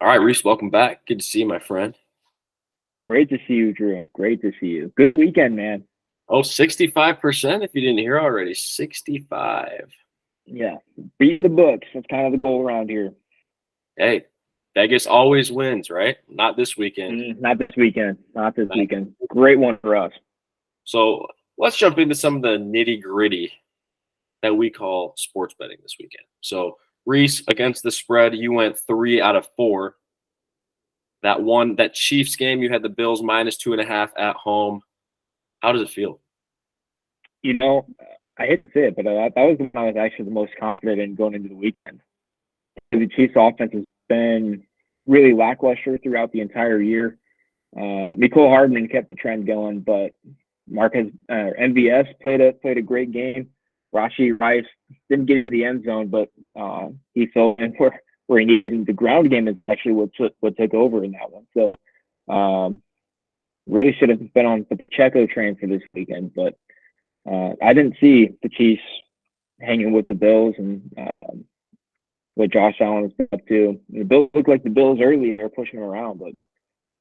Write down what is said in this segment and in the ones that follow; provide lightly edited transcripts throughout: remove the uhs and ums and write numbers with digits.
All right, Reese, welcome back. Good to see you, my friend. Great to see you, Drew. Great to see you. Good weekend, man. Oh, 65%, if you didn't hear already. 65. Yeah. Beat the books. That's kind of the goal around here. Hey, Vegas always wins, right? Not this weekend. Not this weekend. Not this weekend. Great one for us. So let's jump into some of the nitty gritty that we call sports betting this weekend. So, Reese, against the spread, you went 3 out of 4. That Chiefs game, you had the Bills -2.5 at home. How does it feel? You know, I hate to say it, but that was the one I was actually the most confident in going into the weekend. The Chiefs' offense has been really lackluster throughout the entire year. Nicole Hardman kept the trend going, but Marquez MVS played a great game. Rashi Rice didn't get to the end zone, but he fell in where he needed. The ground game is actually what took over in that one. So really should have been on the Pacheco train for this weekend, but I didn't see the Chiefs hanging with the Bills and what Josh Allen has been up to. The Bills look like the Bills early. They're pushing them around, but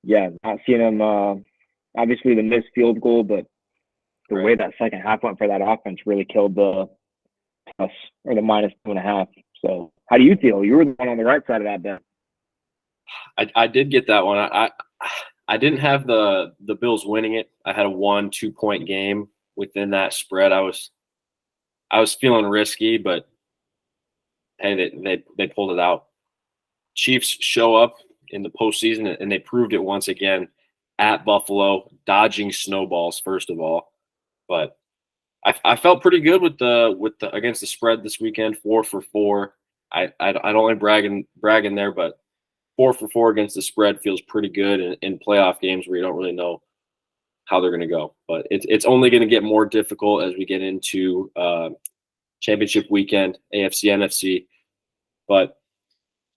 yeah, not seeing them. Obviously, the missed field goal, but the way that second half went for that offense really killed the plus or the -2.5. So, how do you feel? You were the one on the right side of that bet. I did get that one. I didn't have the Bills winning it. I had a 1-2 point game within that spread. I was feeling risky, but hey, they pulled it out. Chiefs show up in the postseason, and they proved it once again at Buffalo, dodging snowballs first of all. But I felt pretty good with the against the spread this weekend, 4 for 4. I don't like bragging there, but 4 for 4 against the spread feels pretty good in playoff games where you don't really know how they're going to go. But it's only going to get more difficult as we get into championship weekend, AFC, NFC. But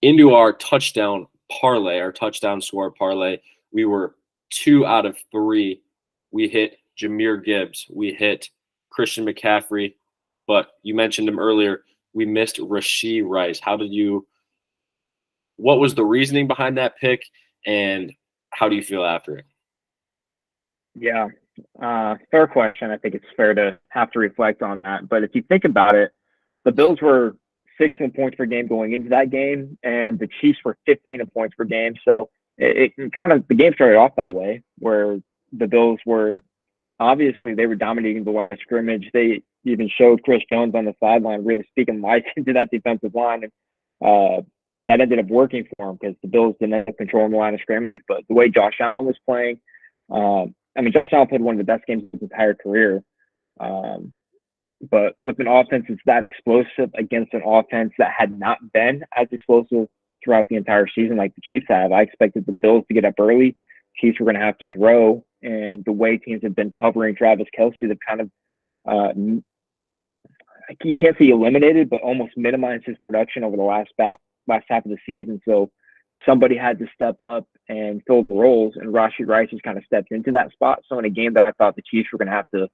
into our touchdown parlay, our touchdown score parlay, we were 2 out of 3. We hit Jahmyr Gibbs. We hit Christian McCaffrey. But you mentioned him earlier. We missed Rashee Rice. What was the reasoning behind that pick, and how do you feel after it? Yeah, fair question. I think it's fair to have to reflect on that. But if you think about it, the Bills were 16 points per game going into that game, and the Chiefs were 15 points per game. So it kind of the game started off that way, where the Bills were obviously they were dominating the line of scrimmage. They even showed Chris Jones on the sideline really speaking life into that defensive line, and that ended up working for him because the Bills didn't end up controlling the line of scrimmage. But the way Josh Allen was playing, Josh Allen played one of the best games of his entire career. But with an offense that's that explosive against an offense that had not been as explosive throughout the entire season like the Chiefs have, I expected the Bills to get up early. Chiefs were going to have to throw, and the way teams have been covering Travis Kelce, they've kind of, you can't say eliminated, but almost minimized his production over the last half of the season. So somebody had to step up and fill the roles, and Rashee Rice has kind of stepped into that spot. So in a game that I thought the Chiefs were going to have to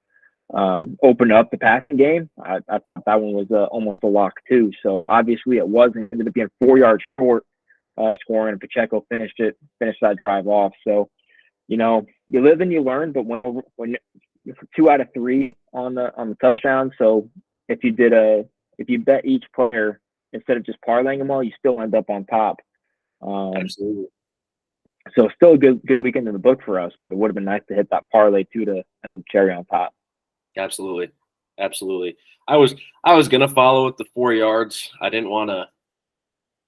open up the passing game, I thought that one was almost a lock too. So obviously it wasn't. It ended up being 4 yards short scoring, and Pacheco finished that drive off. So, you live and you learn, but when 2 out of 3 on the touchdown. So if you bet each player instead of just parlaying them all, you still end up on top. Absolutely. So still a good weekend in the book for us. It would have been nice to hit that parlay too to cherry on top. Absolutely. I was gonna follow with the 4 yards. I didn't want to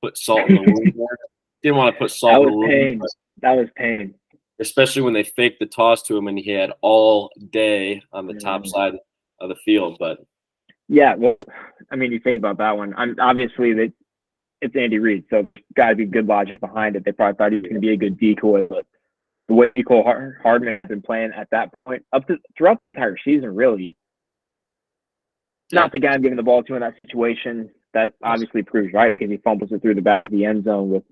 put salt in the wound there. Didn't want to put salt in the wound. That was pain. Especially when they faked the toss to him and he had all day on the top side of the field. But yeah, well, you think about that one. Obviously that it's Andy Reid, so got to be good logic behind it. They probably thought he was going to be a good decoy, but the way Nicole Hardman has been playing at that point throughout the entire season, really, not the guy I'm giving the ball to in that situation. That obviously proves right because he fumbles it through the back of the end zone with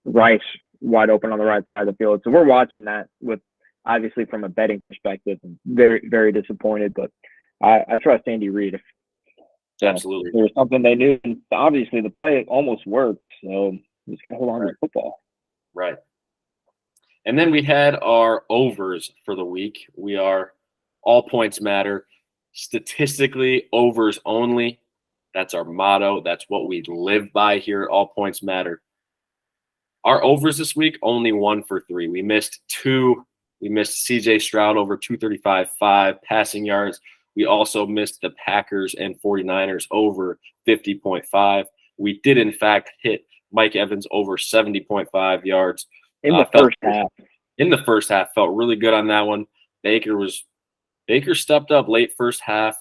Rice wide open on the right side of the field. So we're watching that with obviously from a betting perspective, very, very disappointed, but I trust Andy Reid. Absolutely. There was something they knew, and obviously the play almost worked, so just hold on to the football. Right. And then we had our overs for the week. We are all points matter. Statistically, overs only. That's our motto. That's what we live by here. All points matter. Our overs this week, only 1 for 3. We missed 2. We missed CJ Stroud over 235.5 passing yards. We also missed the Packers and 49ers over 50.5. We did, in fact, hit Mike Evans over 70.5 yards. In the first half. In the first half, felt really good on that one. Baker stepped up late first half,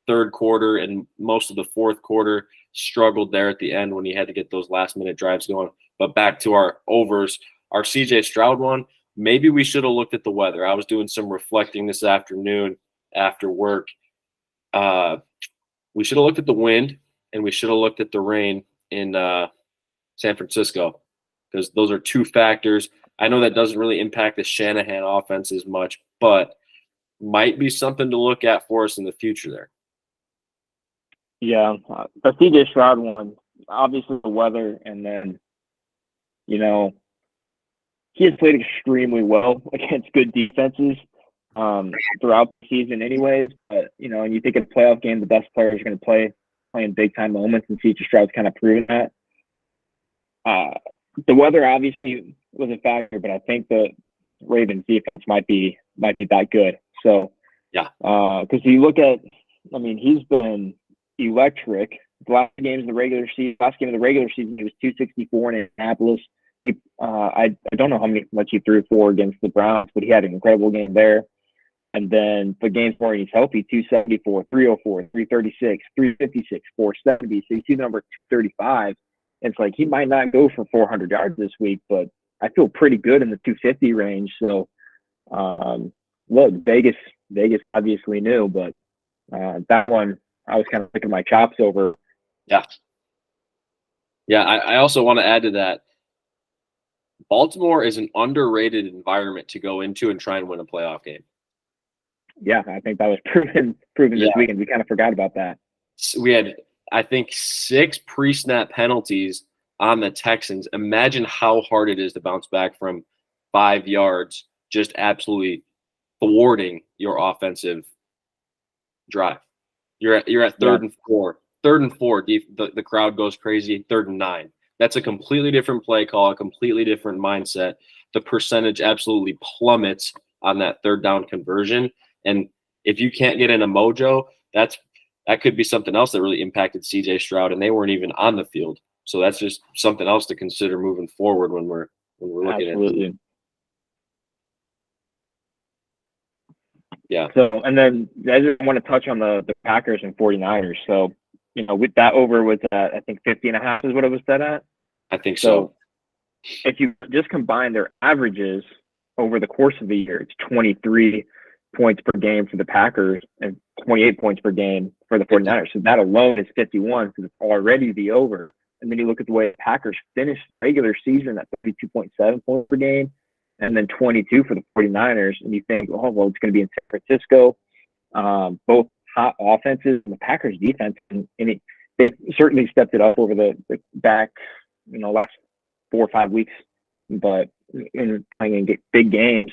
third quarter, and most of the fourth quarter. Struggled there at the end when he had to get those last-minute drives going. But back to our overs, our CJ Stroud one, maybe we should have looked at the weather. I was doing some reflecting this afternoon after work. We should have looked at the wind, and we should have looked at the rain in San Francisco, because those are 2 factors. I know that doesn't really impact the Shanahan offense as much, but might be something to look at for us in the future there. Yeah, the CJ Stroud one, obviously the weather, and then, he has played extremely well against good defenses throughout the season anyways. But, and you think in a playoff game, the best players are going to play in big-time moments, and CJ Stroud's kind of proven that. The weather obviously was a factor, but I think the Ravens defense might be that good. So, yeah, because you look at, he's been electric. The last game of the regular season, he was 264 in Indianapolis. I don't know how much he threw for against the Browns, but he had an incredible game there. And then the games where he's healthy, 274, 304, 336, 356, 470. So you see the number 235. It's like he might not go for 400 yards this week, but I feel pretty good in the 250 range. So, look, Vegas obviously knew, but that one I was kind of picking my chops over. Yeah. Yeah, I also want to add to that. Baltimore is an underrated environment to go into and try and win a playoff game. Yeah, I think that was proven this weekend. We kind of forgot about that. We had, I think, 6 pre-snap penalties on the Texans. Imagine how hard it is to bounce back from 5 yards, just absolutely thwarting your offensive drive. You're at third and 4. Third and 4, the crowd goes crazy. 3rd and 9. That's a completely different play call, a completely different mindset. The percentage absolutely plummets on that 3rd down conversion. And if you can't get in a mojo, that could be something else that really impacted CJ Stroud, and they weren't even on the field. So that's just something else to consider moving forward when we're looking Absolutely. at. Yeah. So, and then I just want to touch on the Packers and 49ers. So, with that over was I think 50.5 is what it was set at. I think so. If you just combine their averages over the course of the year, it's 23 points per game for the Packers and 28 points per game for the 49ers. So that alone is 51 because it's already the over. And then you look at the way the Packers finished regular season at 32.7 points per game and then 22 for the 49ers. And you think, oh, well, it's going to be in San Francisco. Both hot offenses and the Packers defense. And they certainly stepped it up over the back, last 4 or 5 weeks. But in playing in big games,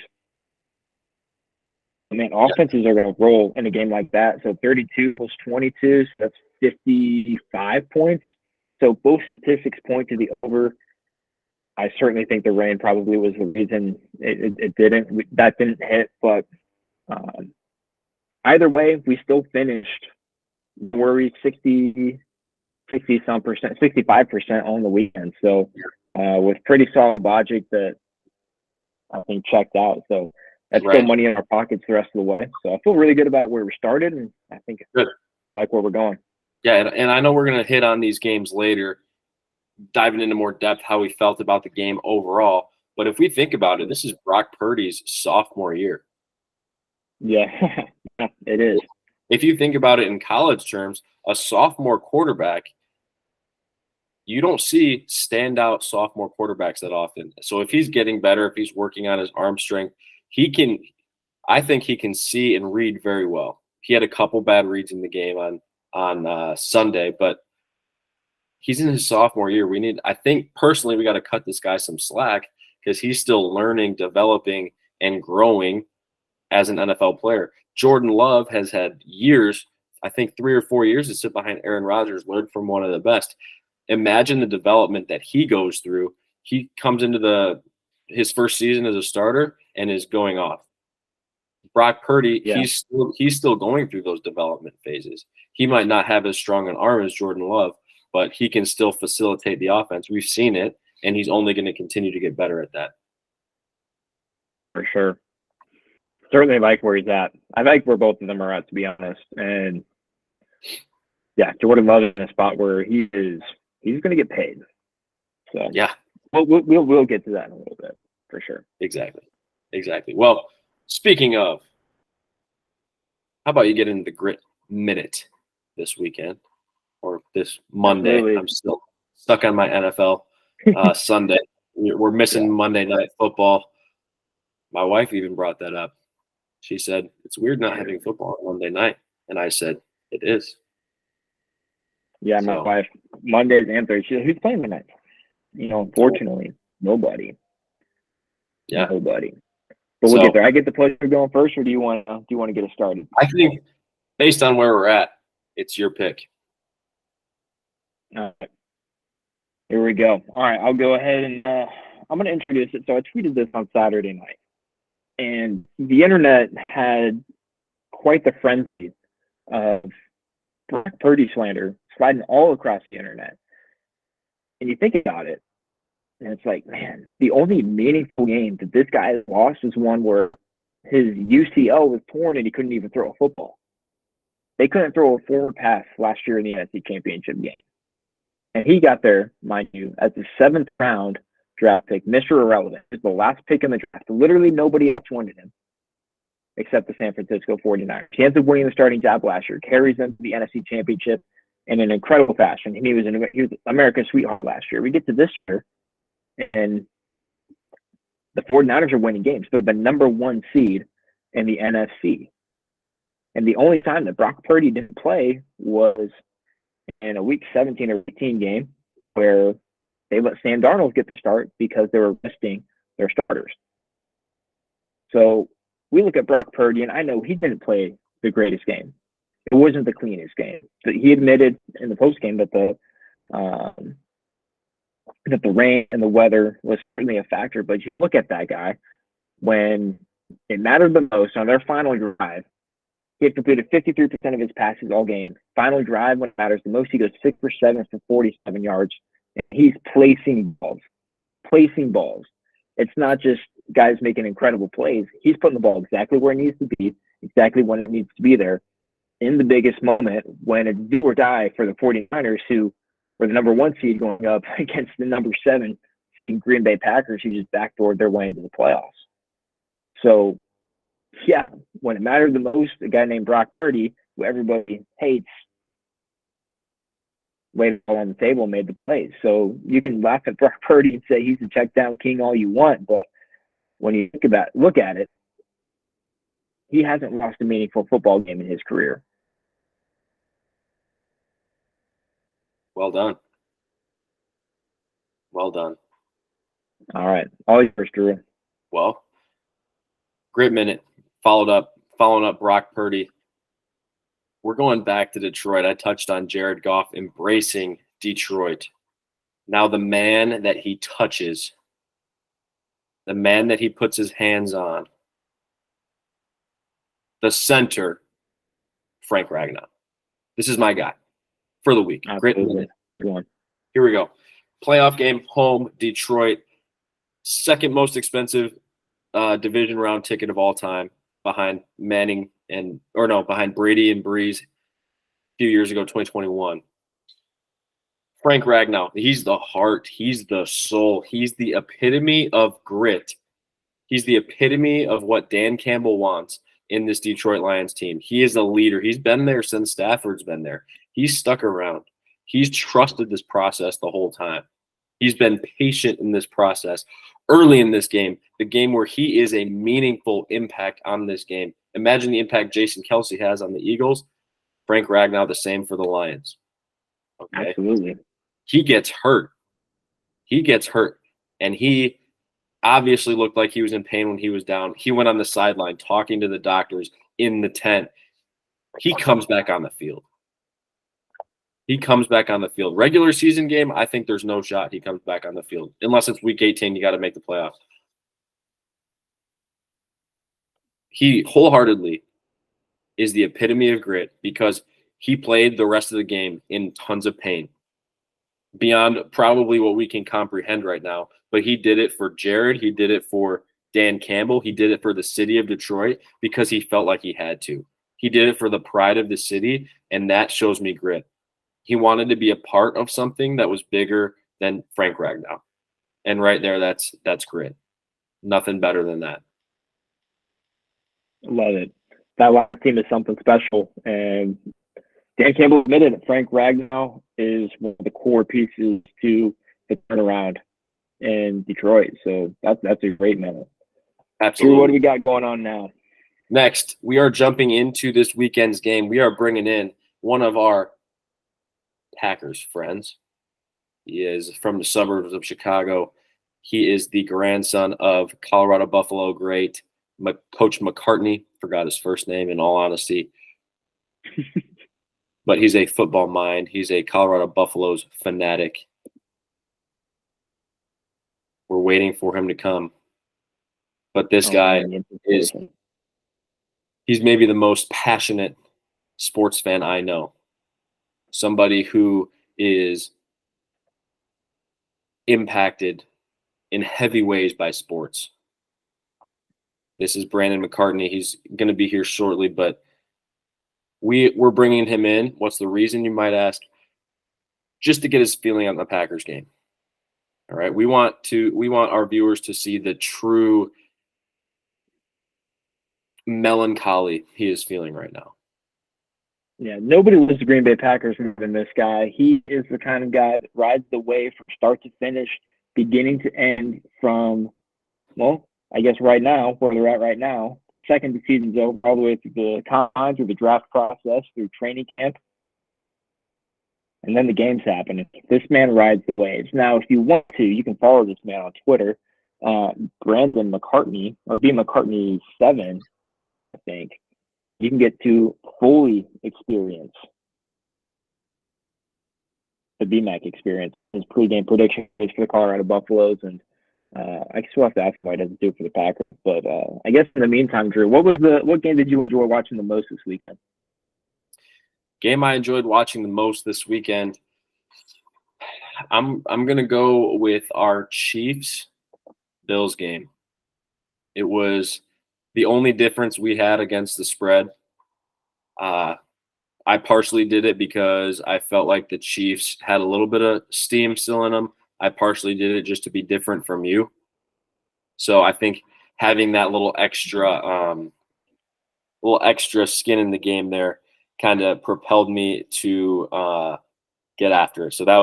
offenses are going to roll in a game like that. So 32 plus 22, so that's 55 points. So both statistics point to the over. I certainly think the rain probably was the reason it didn't. That didn't hit, but either way, we still finished worried 60-some percent, 65% on the weekend. So with pretty solid logic that I think checked out. So that's still money in our pockets the rest of the way. So I feel really good about where we started, and I think I like where we're going. Yeah, and I know we're going to hit on these games later, diving into more depth how we felt about the game overall. But if we think about it, this is Brock Purdy's sophomore year. Yeah, it is. If you think about it in college terms, a sophomore quarterback, you don't see standout sophomore quarterbacks that often. So if he's getting better, if he's working on his arm strength, I think he can see and read very well. He had a couple bad reads in the game on Sunday, but he's in his sophomore year. I think personally we got to cut this guy some slack because he's still learning, developing, and growing as an NFL player. Jordan Love has had years, I think 3 or 4 years, to sit behind Aaron Rodgers, learn from one of the best. Imagine the development that he goes through. He comes into his first season as a starter and is going off. Brock Purdy, Yeah. he's still going through those development phases. He might not have as strong an arm as Jordan Love, but he can still facilitate the offense. We've seen it, and he's only going to continue to get better at that. For sure. Certainly like where he's at. I like where both of them are at, to be honest. And yeah, Jordan Love is in a spot where he's going to get paid. So yeah, we'll get to that in a little bit for sure. Exactly. Well, speaking of, how about you get into the Grit Minute this weekend or this Monday? Absolutely. I'm still stuck on my NFL Sunday. We're missing Monday Night Football. My wife even brought that up. She said, it's weird not having football on Monday night. And I said, it is. Yeah, my wife, Mondays and Thursdays, she said, who's playing tonight? Unfortunately, nobody. Yeah. Nobody. But we'll get there. I get the pleasure of going first, or do you want to get us started? I think based on where we're at, it's your pick. All right. Here we go. All right, I'll go ahead and I'm going to introduce it. So I tweeted this on Saturday night, and the internet had quite the frenzy of Brock Purdy slander sliding all across the internet. And you think about it, and it's like, man, the only meaningful game that this guy has lost is one where his UCL was torn and he couldn't even throw a football. They couldn't throw a forward pass last year in the NFC Championship game. And he got there, mind you, as the 7th round draft pick, Mr. Irrelevant. It's the last pick in the draft. Literally nobody else wanted him except the San Francisco 49ers. He ends up winning the starting job last year, carries them to the NFC Championship in an incredible fashion. And he was America's sweetheart last year. We get to this year, and the 49ers are winning games. They're the number 1 seed in the NFC. And the only time that Brock Purdy didn't play was in a week 17 or 18 game where they let Sam Darnold get the start because they were resting their starters. So we look at Brock Purdy, and I know he didn't play the greatest game. It wasn't the cleanest game. But he admitted in the postgame that the rain and the weather was certainly a factor. But you look at that guy, when it mattered the most on their final drive, he had completed 53% of his passes all game. Final drive, when it matters the most, he goes 6 for 7 for 47 yards. And he's placing balls. It's not just guys making incredible plays. He's putting the ball exactly where it needs to be, exactly when it needs to be there, in the biggest moment, when it's do or die for the 49ers, who were the number 1 seed going up against the number 7 Green Bay Packers, who just backdoored their way into the playoffs. So, yeah, when it mattered the most, a guy named Brock Purdy, who everybody hates, laid it all on the table and made the plays. So you can laugh at Brock Purdy and say he's a check down king all you want, but when you look at it, he hasn't lost a meaningful football game in his career. Well done. All right, all yours, Drew. Well, Grit Minute following up Brock Purdy. We're going back to Detroit. I touched on Jared Goff embracing Detroit. Now the man that he touches, the man that he puts his hands on, the center, Frank Ragnow. This is my guy for the week. Grit Minute. Here we go. Playoff game, home, Detroit. Second most expensive division round ticket of all time, behind behind Brady and Breeze a few years ago, 2021. Frank Ragnow, he's the heart, he's the soul, he's the epitome of grit. He's the epitome of what Dan Campbell wants in this Detroit Lions team. He is a leader. He's been there since Stafford's been there. He's stuck around. He's trusted this process the whole time. He's been patient in this process. Early in this game, the game where he is a meaningful impact on this game. Imagine the impact Jason Kelce has on the Eagles. Frank Ragnow, the same for the Lions. Okay? Absolutely. He gets hurt. And he obviously looked like he was in pain when he was down. He went on the sideline talking to the doctors in the tent. He comes back on the field. He comes back on the field. Regular season game, I think there's no shot he comes back on the field. Unless it's week 18, you got to make the playoffs. He wholeheartedly is the epitome of grit because he played the rest of the game in tons of pain, beyond probably what we can comprehend right now. But he did it for Jared. He did it for Dan Campbell. He did it for the city of Detroit because he felt like he had to. He did it for the pride of the city, and that shows me grit. He wanted to be a part of something that was bigger than Frank Ragnow. And right there, that's grit. Nothing better than that. Love it. That last team is something special. And Dan Campbell admitted that Frank Ragnow is one of the core pieces to the turnaround in Detroit. So that's a great minute. Absolutely. Drew, what do we got going on now? Next, we are jumping into this weekend's game. We are bringing in one of our Packers friends. He is from the suburbs of Chicago. He is the grandson of Colorado Buffalo great Coach McCartney. Forgot his first name, in all honesty. But he's a football mind. He's a Colorado Buffaloes fanatic. We're waiting for him to come. But this guy he's maybe the most passionate sports fan I know. Somebody who is impacted in heavy ways by sports. This is Brandon McCartney. He's going to be here shortly, but we're bringing him in. What's the reason, you might ask? Just to get his feeling on the Packers game. All right. We want our viewers to see the true melancholy he is feeling right now. Yeah, nobody loves the Green Bay Packers more than this guy. He is the kind of guy that rides the wave from start to finish, beginning to end from, well, I guess right now, where they're at right now, second the season's over, all the way through the combine, through the draft process, through training camp, and then the games happen. This man rides the waves. Now, if you want to, you can follow this man on Twitter, Brandon McCartney, or B McCartney 7, I think. You can get to fully experience the BMAC experience, his pregame prediction for the Colorado Buffaloes, and I still have to ask why he doesn't do it for the Packers. But I guess in the meantime, Drew, what game did you enjoy watching the most this weekend? Game I enjoyed watching the most this weekend. I'm gonna go with our Chiefs Bills game. It was the only difference we had against the spread. I partially did it because I felt like the Chiefs had a little bit of steam still in them. I partially did it just to be different from you. So I think having that little extra skin in the game there kind of propelled me to get after it. So that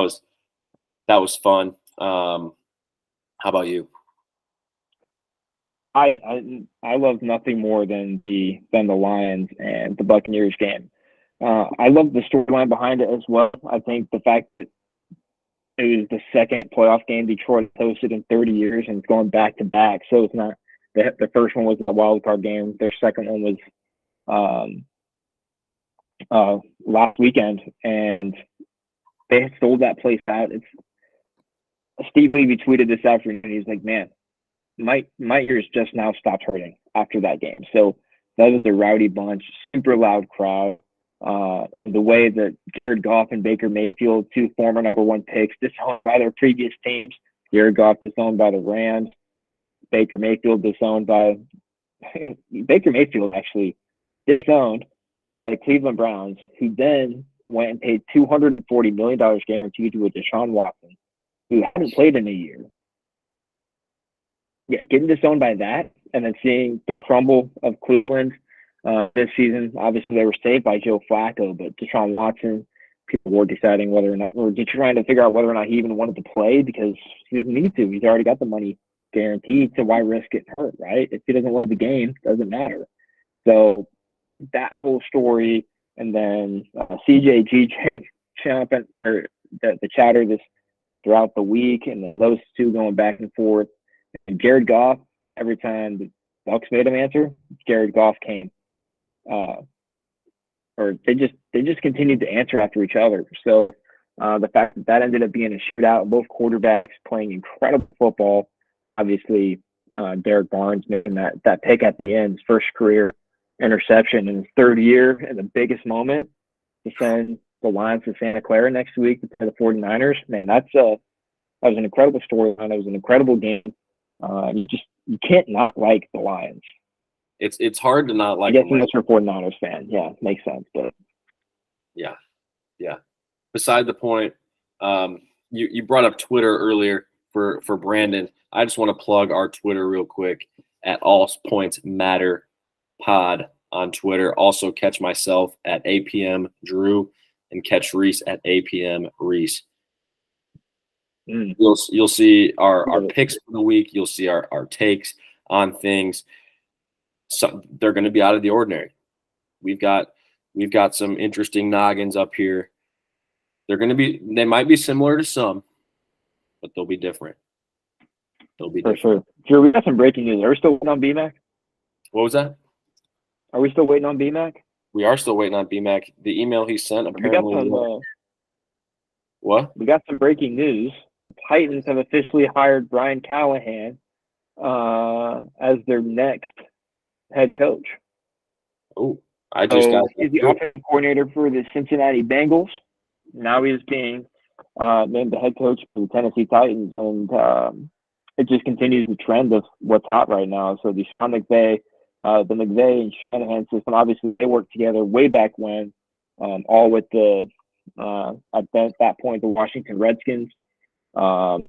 was fun. How about you? I love nothing more than the Lions and the Buccaneers game. I love the storyline behind it as well. I think the fact that it was the second playoff game Detroit hosted in 30 years and it's going back to back. So it's not the first one was a wild card game. Their second one was last weekend, and they sold that place out. It's Steve Levy tweeted this afternoon. He's like, "Man, my ears just now stopped hurting after that game." So that was a rowdy bunch, super loud crowd. The way that Jared Goff and Baker Mayfield, two former number one picks, disowned by their previous teams. Jared Goff disowned by the Rams. Baker Mayfield disowned by Baker Mayfield actually disowned by the Cleveland Browns, who then went and paid $240 million guaranteed to a Deshaun Watson, who hadn't played in a year. Yeah, getting disowned by that, and then seeing the crumble of Cleveland this season. Obviously, they were saved by Joe Flacco, but Deshaun Watson, people were deciding whether or not, or trying to figure out whether or not he even wanted to play because he didn't need to. He's already got the money guaranteed, so why risk getting hurt, right? If he doesn't love the game, it doesn't matter. So that whole story, and then CJ champing or the chatter this throughout the week, and those two going back and forth. And Jared Goff, every time the Bucks made him answer, Jared Goff came. Or they just continued to answer after each other. So the fact that that ended up being a shootout, both quarterbacks playing incredible football. Obviously, Derek Barnes making that pick at the end, his first career interception in his third year, and the biggest moment to send the Lions to Santa Clara next week to play the 49ers. Man, that was an incredible storyline. It was an incredible game. You can't not like the Lions. It's hard to not like. I guess unless you're a 49ers fan. Yeah, makes sense. But yeah. Beside the point, you brought up Twitter earlier for Brandon. I just want to plug our Twitter real quick at All Points Matter Pod on Twitter. Also catch myself at APM Drew and catch Reese at APM Reese. You'll see our picks for the week. You'll see our takes on things. So they're going to be out of the ordinary. We've got some interesting noggins up here. They might be similar to some, but they'll be different. They'll be different. For sure. Drew, we got some breaking news. Are we still waiting on BMAC? What was that? Are we still waiting on BMAC? We are still waiting on BMAC. The email he sent apparently. What? We got some breaking news. Titans have officially hired Brian Callahan as their next head coach. Oh, I just got. He's the offensive coordinator for the Cincinnati Bengals. Now he is being named the head coach for the Tennessee Titans, and it just continues the trend of what's hot right now. So the Sean McVay, the McVay and Shanahan system, obviously they worked together way back when, all with the at that point the Washington Redskins. Now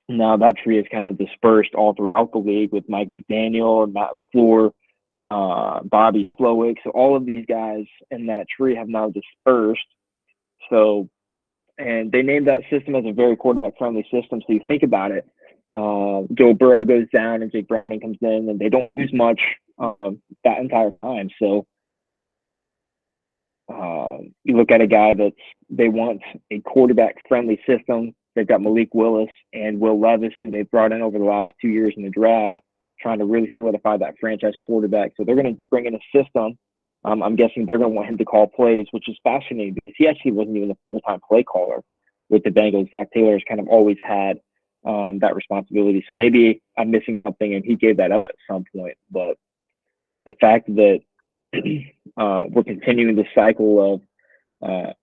that tree is kind of dispersed all throughout the league with Mike McDaniel and Matt Floor, Bobby Slowick. So all of these guys in that tree have now dispersed. So, and they named that system as a very quarterback-friendly system. So you think about it, Joe Burrow goes down and Jake Browning comes in, and they don't lose much that entire time. So you look at a guy they want a quarterback-friendly system. They've got Malik Willis and Will Levis, who they've brought in over the last 2 years in the draft, trying to really solidify that franchise quarterback. So they're going to bring in a system. I'm guessing they're going to want him to call plays, which is fascinating because he actually wasn't even a full-time play caller with the Bengals. Zach Taylor's kind of always had that responsibility. So maybe I'm missing something, and he gave that up at some point. But the fact that we're continuing this cycle of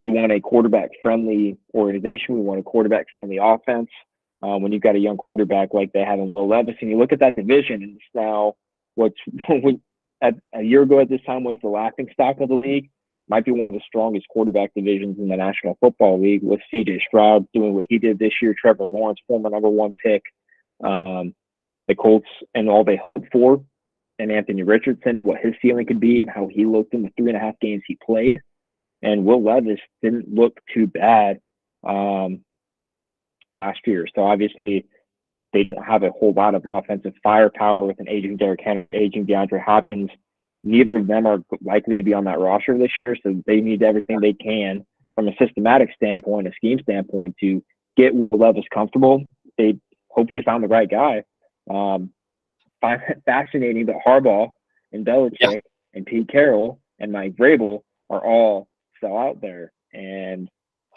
we want a quarterback-friendly organization. We want a quarterback-friendly offense. When you've got a young quarterback like they have in Will Levis, and you look at that division, and it's now a year ago at this time was the laughing stock of the league, might be one of the strongest quarterback divisions in the National Football League with C.J. Stroud doing what he did this year, Trevor Lawrence, former #1 pick, the Colts and all they hoped for, and Anthony Richardson, what his ceiling could be, and how he looked in the 3.5 games he played. And Will Levis didn't look too bad last year. So obviously they don't have a whole lot of offensive firepower with an aging Derrick Henry, aging DeAndre Hopkins. Neither of them are likely to be on that roster this year, so they need everything they can from a systematic standpoint, a scheme standpoint, to get Will Levis comfortable. They hope they found the right guy. Find it fascinating that Harbaugh and Belichick and Pete Carroll and Mike Vrabel are all still out there. And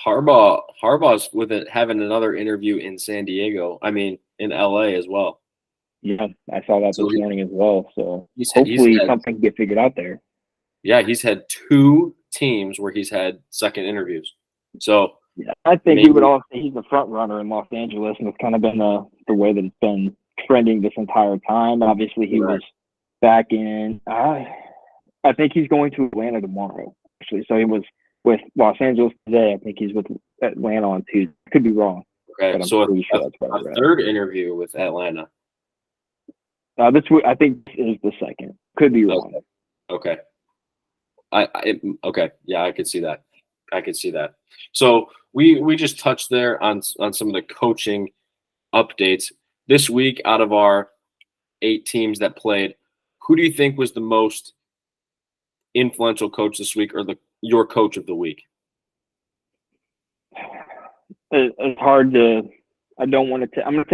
Harbaugh's with it having another interview in San Diego. I mean, in LA as well. Yeah, I saw that this morning as well. So hopefully something can get figured out there. Yeah, he's had 2 teams where he's had second interviews. So yeah, I think he would also say he's the front runner in Los Angeles, and it's kind of been the way that it's been trending this entire time. Obviously, he was back in. I think he's going to Atlanta tomorrow. Actually, so he was with Los Angeles today. I think he's with Atlanta on Tuesday. Could be wrong. Okay, so a third interview with Atlanta. I think this is the second. Could be wrong. Okay. Okay. Yeah, I could see that. So we just touched there on some of the coaching updates this week. Out of our 8 teams that played, who do you think was the most influential coach this week, or your coach of the week? It's hard to I don't want to. I'm not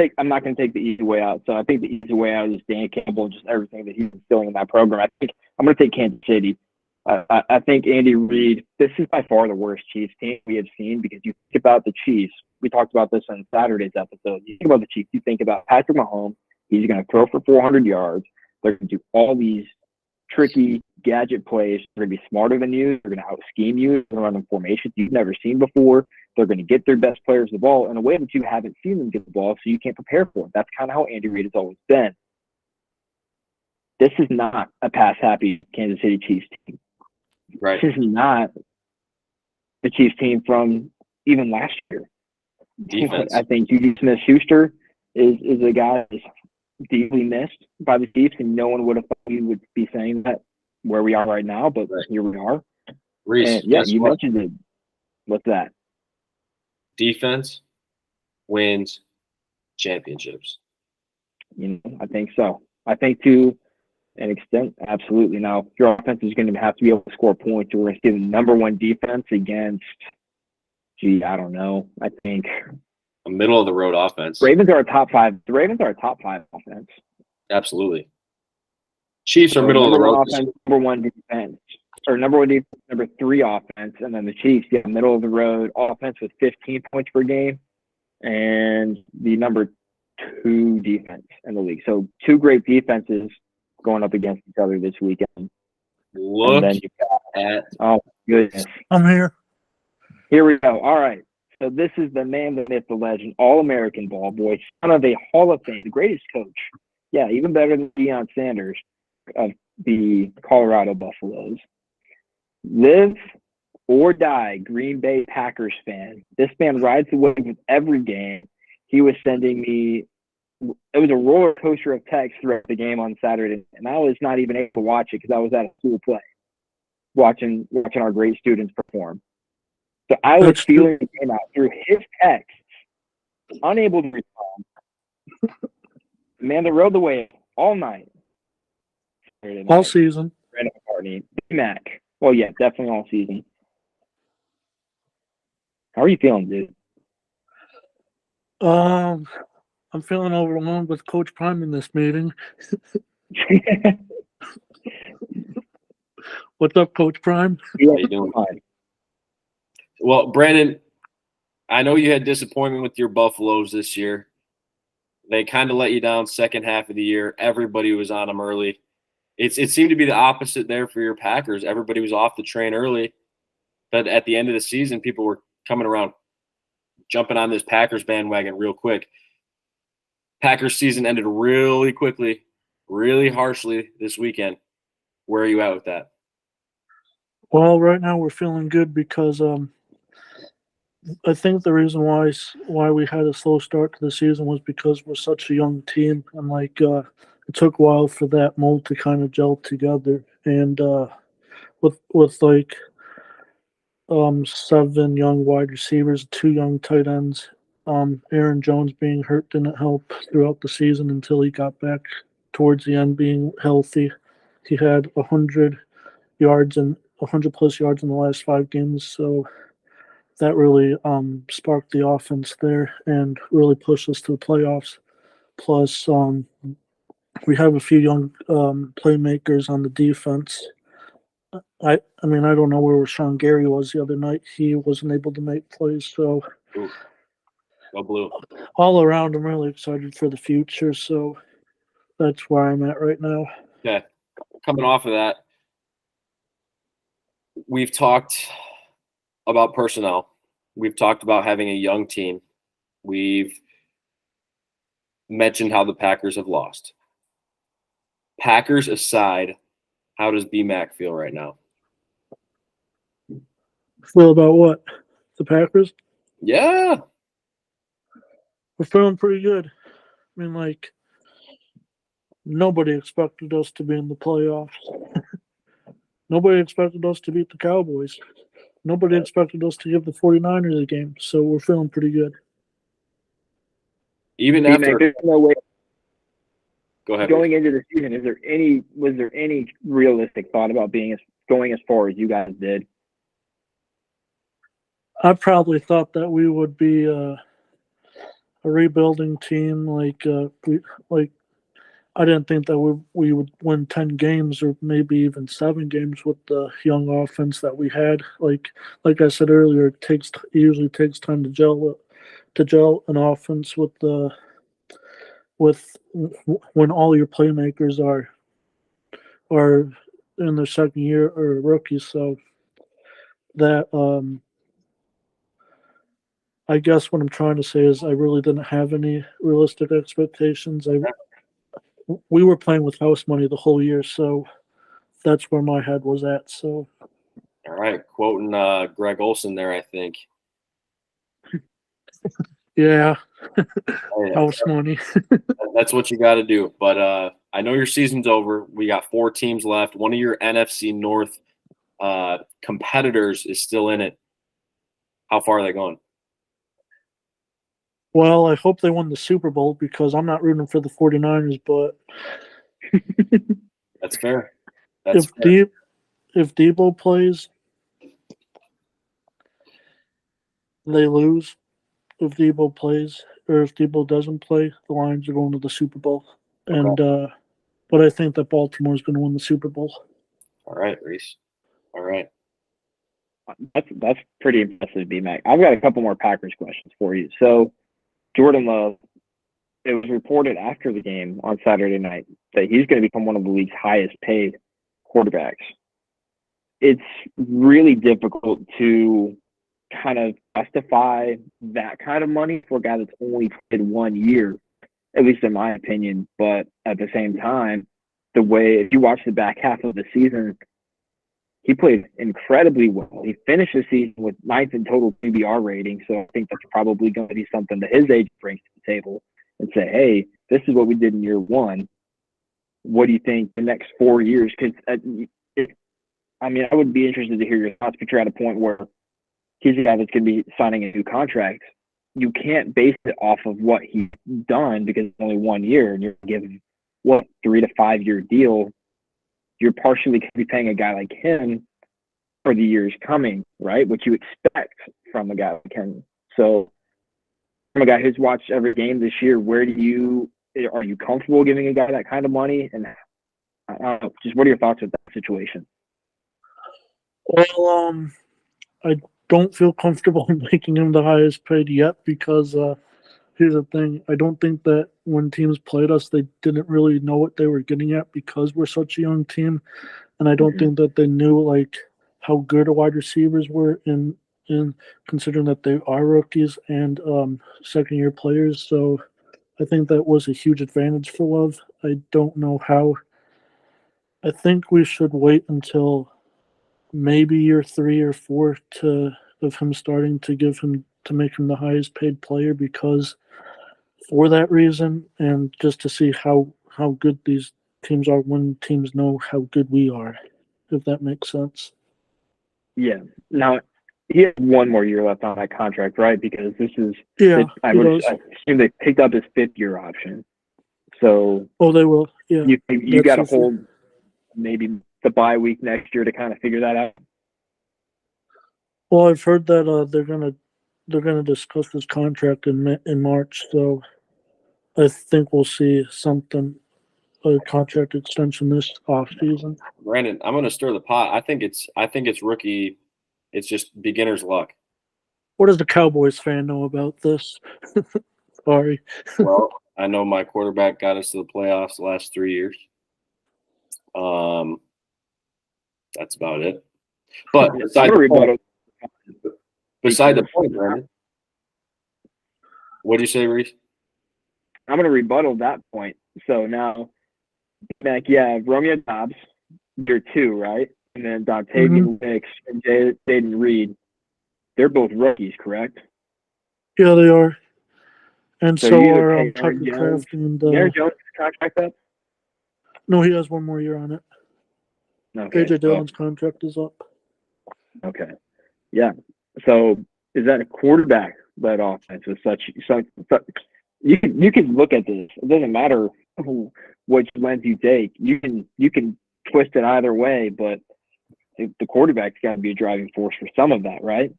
going to take the easy way out. So I think the easy way out is Dan Campbell and just everything that he's instilling in that program. I think I'm going to take Kansas City. I think Andy Reid. This is by far the worst Chiefs team we have seen because you think about the Chiefs. We talked about this on Saturday's episode. You think about the Chiefs. You think about Patrick Mahomes. He's going to throw for 400 yards. They're going to do all these tricky gadget plays. They're going to be smarter than you. They're going to out scheme you. They're going to run in formations you've never seen before. They're going to get their best players the ball in a way that you haven't seen them get the ball, so you can't prepare for it. That's kind of how Andy Reid has always been. This is not a pass-happy Kansas City Chiefs team. Right. This is not the Chiefs team from even last year. Defense. I think Juju Smith-Schuster is a guy that's deeply missed by the Chiefs, and no one would have thought we would be saying that where we are right now, but here we are. Reese, and yeah, you mentioned it. What's that? Defense wins championships. I think so. I think to an extent, absolutely. Now, your offense is going to have to be able to score points. We're going to see the number one defense against, I don't know. I think a middle of the road offense. Ravens are a top five. The Ravens are a top five offense. Absolutely. Chiefs are middle of the road. Offense, number one defense, or number one defense, number three offense, and then the Chiefs, middle of the road offense with 15 points per game, and the number two defense in the league. So two great defenses going up against each other this weekend. Look at. Oh goodness! I'm here. Here we go. All right. So this is the man, the myth, the legend, All-American ball boy, son of a Hall of Fame, the greatest coach. Yeah, even better than Deion Sanders of the Colorado Buffaloes. Live or die Green Bay Packers fan. This man rides the wave with every game. He was sending me – it was a roller coaster of text throughout the game on Saturday, and I was not even able to watch it because I was at a school play watching our great students perform. So I was feeling the game out through his texts, unable to respond. Man that rode the wave all night. All season. Brandon McCartney. B-Mac. Well, yeah, definitely all season. How are you feeling, dude? I'm feeling overwhelmed with Coach Prime in this meeting. What's up, Coach Prime? How you doing? Well, Brandon, I know you had disappointment with your Buffaloes this year. They kind of let you down second half of the year. Everybody was on them early. It seemed to be the opposite there for your Packers. Everybody was off the train early. But at the end of the season, people were coming around, jumping on this Packers bandwagon real quick. Packers season ended really quickly, really harshly this weekend. Where are you at with that? Well, right now we're feeling good because I think the reason why we had a slow start to the season was because we're such a young team, and it took a while for that mold to kind of gel together. And with 7 young wide receivers, 2 young tight ends, Aaron Jones being hurt didn't help throughout the season until he got back towards the end being healthy. He had 100 yards and 100+ yards in the last 5 games, so that really sparked the offense there and really pushed us to the playoffs. Plus, we have a few young playmakers on the defense. I mean, I don't know where Rashawn Gary was the other night. He wasn't able to make plays, so Go Blue. All around, I'm really excited for the future. So that's where I'm at right now. Okay, coming off of that, we've talked about personnel. We've talked about having a young team. We've mentioned how the Packers have lost. Packers aside, how does B-Mac feel right now? Feel about what? The Packers? Yeah. We're feeling pretty good. I mean, nobody expected us to be in the playoffs. Nobody expected us to beat the Cowboys. Nobody expected us to give the 49ers a game, so we're feeling pretty good. Even after there's no way. Go ahead. Going into the season, was there any realistic thought about going as far as you guys did? I probably thought that we would be a rebuilding team. I didn't think that we would win 10 games or maybe even 7 games with the young offense that we had. Like I said earlier, it usually takes time to gel an offense with when all your playmakers are in their second year or rookies. So that I guess what I'm trying to say is I really didn't have any realistic expectations. We were playing with house money the whole year, so that's where my head was at. So, All right, quoting Greg Olson there, I think. yeah, Hey, house money. that's what you got to do. But I know your season's over. We got 4 teams left. One of your NFC North competitors is still in it. How far are they going? Well, I hope they won the Super Bowl because I'm not rooting for the 49ers, but That's fair. That's if fair. if Debo plays, they lose. If Debo plays, or if Debo doesn't play, the Lions are going to the Super Bowl. Okay. But I think that Baltimore is going to win the Super Bowl. All right, Reese. All right. That's pretty impressive, B-Mac. I've got a couple more Packers questions for you. So, Jordan Love, it was reported after the game on Saturday night that he's going to become one of the league's highest paid quarterbacks. It's really difficult to kind of justify that kind of money for a guy that's only played 1 year, at least in my opinion. But at the same time, the way, if you watch the back half of the season, he played incredibly well. He finished the season with 9th in total PBR rating, so I think that's probably going to be something that his agent brings to the table and say, hey, this is what we did in year 1. What do you think the next 4 years? Because, I would be interested to hear your thoughts, but you're at a point where he's a guy that's going to be signing a new contract. You can't base it off of what he's done because it's only 1 year, and you're giving, 3 to 5 year deal. You're partially going to be paying a guy like him for the years coming, right? What you expect from a guy like him. So, from a guy who's watched every game this year, are you comfortable giving a guy that kind of money? And I don't know, just what are your thoughts with that situation? Well, I don't feel comfortable making him the highest paid yet because here's the thing. I don't think that when teams played us, they didn't really know what they were getting at because we're such a young team. And I don't think that they knew how good our wide receivers were in considering that they are rookies and second year players. So I think that was a huge advantage for Love. I don't know how. I think we should wait until maybe year 3 or 4 of him starting to make him the highest paid player because for that reason and just to see how good these teams are when teams know how good we are, if that makes sense. Yeah. Now, he has 1 more year left on that contract, right? Because this is, Yeah, I assume they picked up his 5th year option. So, they will. Yeah, you got to hold maybe the bye week next year to kind of figure that out. Well, I've heard that they're gonna discuss this contract in March, so I think we'll see a contract extension this off season. Brandon, I'm going to stir the pot. I think it's rookie. It's just beginner's luck. What does the Cowboys fan know about this? Sorry. Well, I know my quarterback got us to the playoffs the last 3 years. That's about it. But beside the point, Brandon. What do you say, Reese? I'm going to rebuttal that point. So now, Romeo Dobbs, year 2, right? And then Dontavian Wicks and Jaden Reed. They're both rookies, correct? Yeah, they are. And so are Tucker Kraft and Aaron Jones contract up? No, he has 1 more year on it. Okay. AJ Dillon's contract is up. Okay. Yeah. So is that a quarterback-led offense with such you can look at this. It doesn't matter which lens you take. You can twist it either way, but the quarterback's got to be a driving force for some of that, right?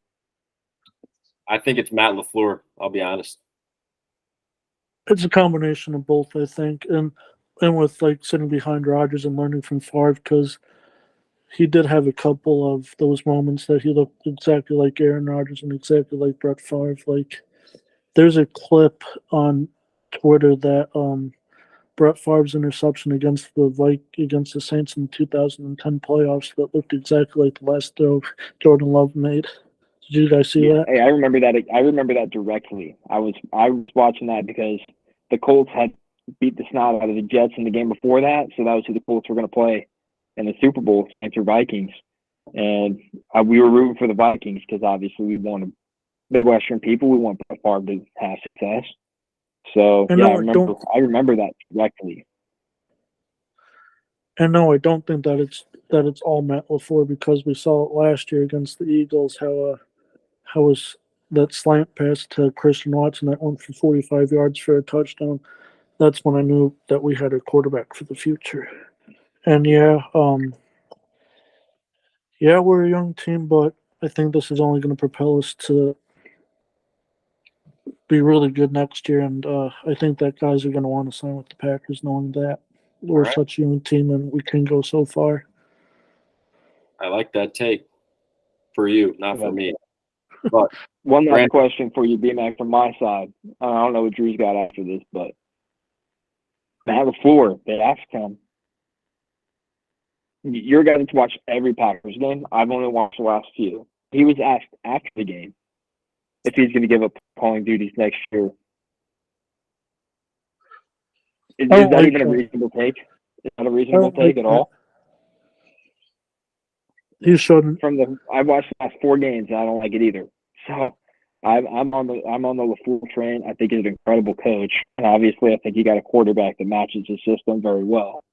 I think it's Matt LaFleur. I'll be honest. It's a combination of both, I think, and with like sitting behind Rodgers and learning from Favre because he did have a couple of those moments that he looked exactly like Aaron Rodgers and exactly like Brett Favre. Like there's a clip on Twitter that Brett Favre's interception against against the Saints in the 2010 playoffs that looked exactly like the last throw Jordan Love made. Did you guys see that? Hey, I remember that. I remember that directly. I was watching that because the Colts had beat the snot out of the Jets in the game before that, so that was who the Colts were going to play in the Super Bowl against the Vikings, and we were rooting for the Vikings because obviously we wanted Midwestern people. We want Brett Favre to have success. So And yeah, no, I remember that directly. And no, I don't think that it's all Matt LaFleur because we saw it last year against the Eagles how was that slant pass to Christian Watson that went for 45 yards for a touchdown. That's when I knew that we had a quarterback for the future. And yeah, we're a young team, but I think this is only going to propel us to be really good next year. And I think that guys are going to want to sign with the Packers, knowing that we're right. such a young team and we can go so far. I like that take for you, not for me. But one last Brandon, question for you, B-Mac, from my side. I don't know what Drew's got after this, but Matt LaFleur, they asked him. You're getting to watch every Packers game. I've only watched the last few. He was asked after the game if he's going to give up calling duties next year. Is that even a reasonable take? Is that a reasonable take at all? You shouldn't. I've watched the last 4 games and I don't like it either. So I'm on the LaFleur train. I think he's an incredible coach, and obviously I think he got a quarterback that matches his system very well.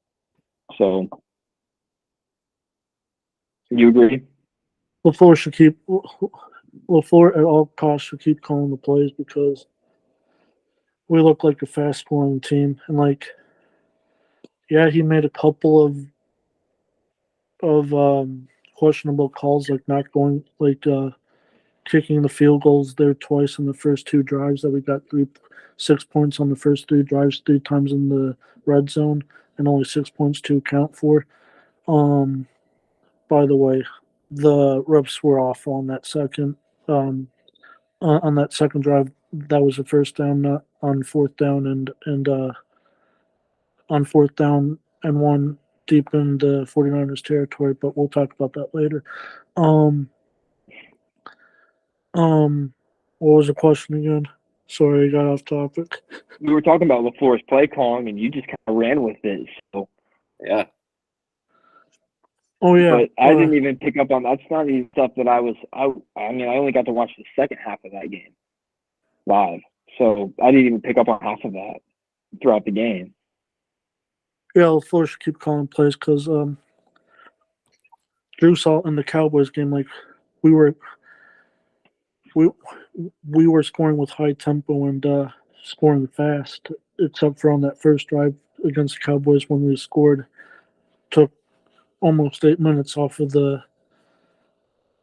So you agree? LaFleur at all costs should keep calling the plays because we look like a fast scoring team. And he made a couple of questionable calls, like not going kicking the field goals there twice in the first 2 drives that we got 6 points on the first 3 drives 3 times in the red zone and only 6 points to account for. By the way, the refs were off on that second drive. That was a first down, not on 4th down and on 4th down and 1 deep in the 49ers territory, but we'll talk about that later. What was the question again? Sorry, I got off topic. We were talking about LaFleur's play calling, and you just kind of ran with it. So yeah. Oh yeah. But I didn't even pick up on that's not even stuff that I only got to watch the second half of that game live. So I didn't even pick up on half of that throughout the game. Yeah, LaFleur should keep calling plays because Drew saw in the Cowboys game, like we were scoring with high tempo and scoring fast, except for on that first drive against the Cowboys when we scored. Took almost 8 minutes off of the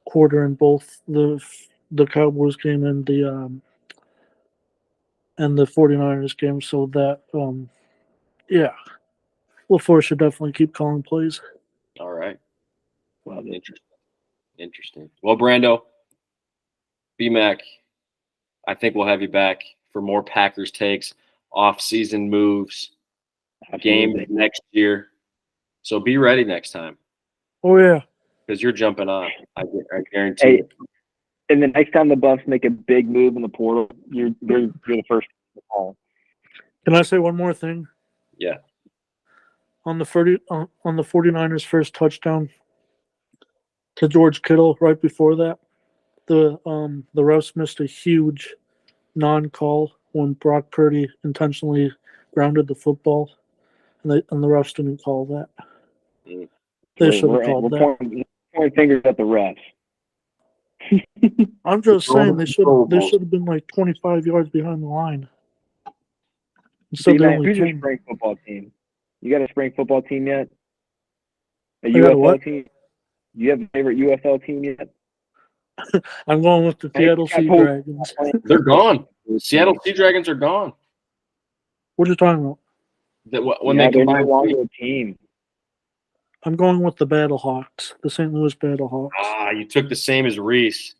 quarter in both the Cowboys game and the 49ers game. So that LaFleur should definitely keep calling plays. All right. Well, interesting. Well, Brando, B-Mac, I think we'll have you back for more Packers takes, off-season moves, games next year. So be ready next time. Oh, yeah. Because you're jumping on. I guarantee Hey, and the next time the Buffs make a big move in the portal, you're the first to call. Can I say one more thing? Yeah. On the 49ers' first touchdown to George Kittle right before that, the refs missed a huge non-call when Brock Purdy intentionally grounded the football, and the refs didn't call that. They should have called that. Pointing fingers at the refs. I'm just saying they should have been like 25 yards behind the line. Instead, who's your spring football team? You got a spring football team yet? A UFL UFL team? Do you have a favorite UFL team yet? I'm going with the Seattle Sea Dragons. They're gone. The Seattle Sea Dragons are gone. What are you talking about? When yeah, they they're no combine longer a team. I'm going with the Battlehawks, the St. Louis Battlehawks. you took the same as Reese.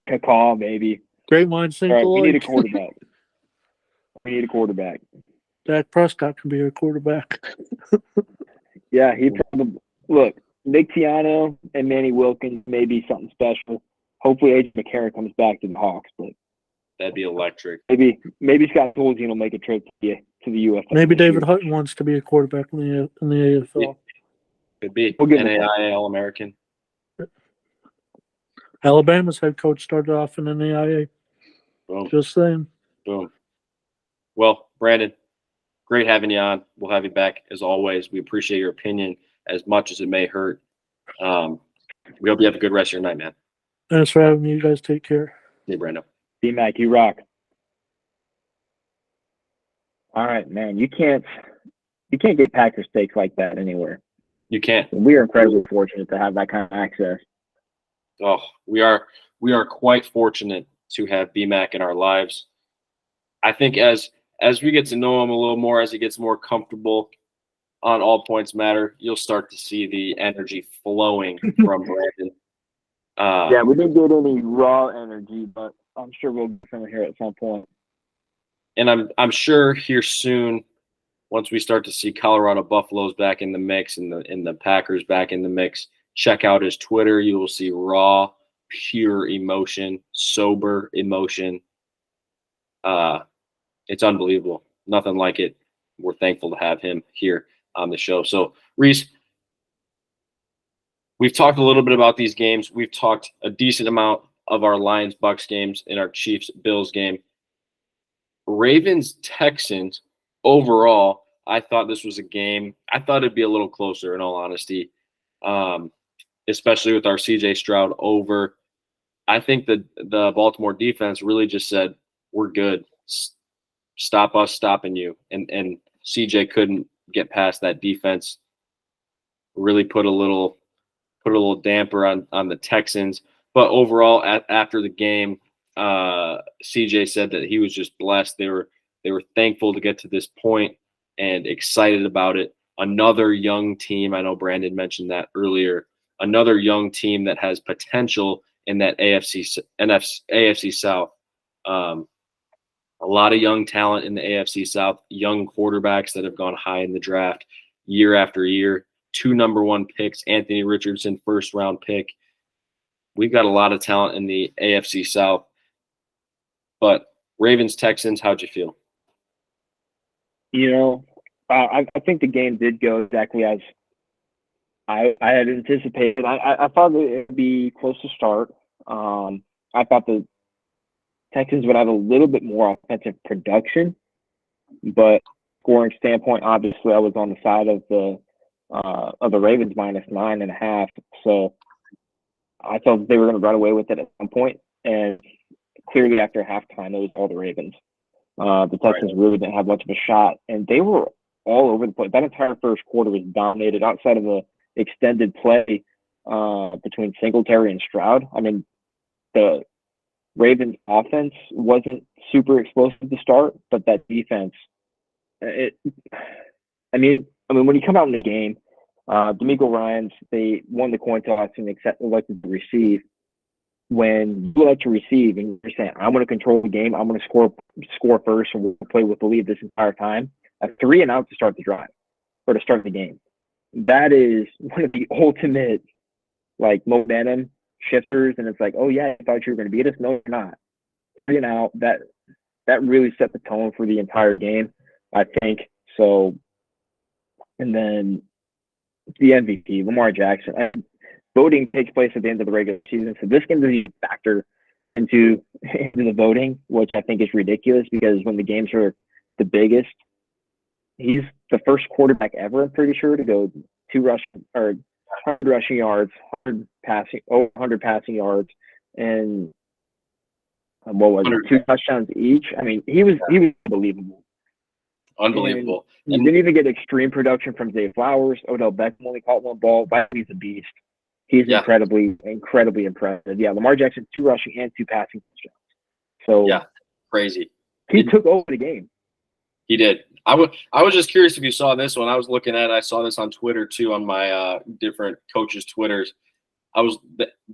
Cacaw, maybe. Great minds think All right, we need a alike. quarterback. We need a quarterback. Dak Prescott can be our quarterback. Yeah, he probably look. Nick Tiano and Manny Wilkins may be something special. Hopefully, AJ McCarron comes back to the Hawks, but That'd be electric. maybe Scott Tolzien will make a trip to the UFL. Maybe this David year. Hutton wants to be a quarterback in the AFL. Could be We'll give him a NAIA All American. Alabama's head coach started off in the NAIA. Boom. Just saying. Boom. Well, Brandon, great having you on. We'll have you back as always. We appreciate your opinion as much as it may hurt. We hope you have a good rest of your night, man. Thanks for having me. You guys take care. Hey, Brandon. D-Mac, you rock. All right, man. You can't get Packer steaks like that anywhere. You can't. We are incredibly fortunate to have that kind of access. Oh, we are quite fortunate to have BMAC in our lives. I think as we get to know him a little more, as he gets more comfortable on All Points Matter, you'll start to see the energy flowing from Brandon. Yeah, we didn't get any raw energy, but I'm sure we'll get some here at some point. And I'm sure here soon, once we start to see Colorado Buffaloes back in the mix and the Packers back in the mix, check out his Twitter. You will see raw, pure emotion, sober emotion. It's unbelievable. Nothing like it. We're thankful to have him here on the show. So, Reese, we've talked a little bit about these games. We've talked a decent amount of our Lions-Bucks games and our Chiefs-Bills game. Ravens-Texans, overall, I thought this was a game. I thought it'd be a little closer, in all honesty, especially with our CJ Stroud over. I think that the Baltimore defense really just said, we're good. Stop us stopping you. And CJ couldn't get past that defense. Really put a little damper on the Texans. But overall, after the game, CJ said that he was just blessed. They were thankful to get to this point and excited about it. Another young team. I know Brandon mentioned that earlier. Another young team that has potential in that AFC South. A lot of young talent in the AFC South, young quarterbacks that have gone high in the draft year after year. 2 number 1 picks, Anthony Richardson, first-round pick. We've got a lot of talent in the AFC South. But Ravens-Texans, how'd you feel? You know, I think the game did go exactly as I had anticipated. I thought it would be close to start. I thought the Texans would have a little bit more offensive production, but scoring standpoint, obviously, I was on the side of the Ravens -9.5. So I thought they were going to run away with it at some point, and clearly after halftime, it was all the Ravens. The Texans really didn't have much of a shot, and they were all over the place. That entire first quarter was dominated outside of the extended play between Singletary and Stroud. I mean, the Ravens offense wasn't super explosive to start, but that defense, I mean, when you come out in the game, D'Amico Ryans, they won the coin toss and elected to receive. When you like to receive and you're saying, I'm going to control the game, I'm going to score first, and we'll play with the lead this entire time, a 3 and out to start the drive or to start the game. That is one of the ultimate, like, momentum shifters. And it's like, oh, yeah, I thought you were going to beat us. No, you're not. 3 and out, that really set the tone for the entire game, I think. So, and then the MVP, Lamar Jackson. Voting takes place at the end of the regular season, so this game doesn't even factor into the voting, which I think is ridiculous because when the games are the biggest, he's the first quarterback ever, I'm pretty sure, to go 100 rushing yards, 100 passing yards, and what was it, 2 touchdowns each. I mean, he was unbelievable. Unbelievable. And you didn't even get extreme production from Zay Flowers. Odell Beckham only caught 1 ball, but he's a beast. He's incredibly impressive. Yeah, Lamar Jackson, 2 rushing and 2 passing touchdowns. So yeah, crazy. He took over the game. He did. I was just curious if you saw this one. I was looking at it. I saw this on Twitter too, on my different coaches' Twitters.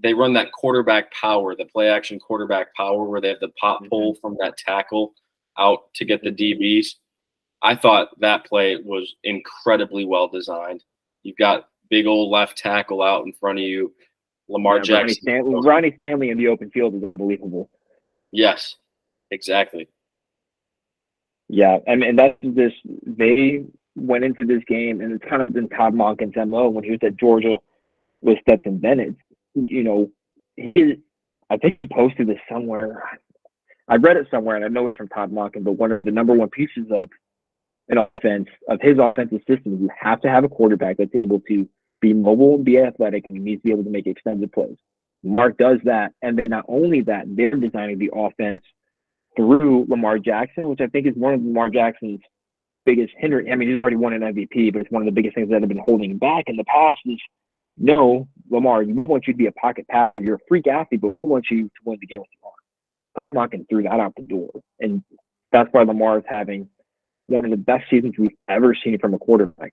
They run that quarterback power, the play action quarterback power, where they have the pop pull from that tackle out to get the DBs. I thought that play was incredibly well designed. You've got big old left tackle out in front of you. Lamar Jackson. Ronnie Stanley in the open field is unbelievable. Yes, exactly. Yeah, and that's this. They went into this game, and it's kind of been Todd Monken's MO when he was at Georgia with Stetson Bennett. You know, I think he posted this somewhere. I read it somewhere, and I know it's from Todd Monken, but one of the number one pieces of an offense, of his offensive system, is you have to have a quarterback that's able to be mobile and be athletic, and he needs to be able to make extended plays. Mark does that, and then not only that, they're designing the offense through Lamar Jackson, which I think is one of Lamar Jackson's biggest hindrance. I mean, he's already won an MVP, but it's one of the biggest things that have been holding him back in the past is, no, Lamar, we want you to be a pocket passer. You're a freak athlete, but we want you to win the game with Lamar. Not going to throw that out the door. And that's why Lamar is having one of the best seasons we've ever seen from a quarterback.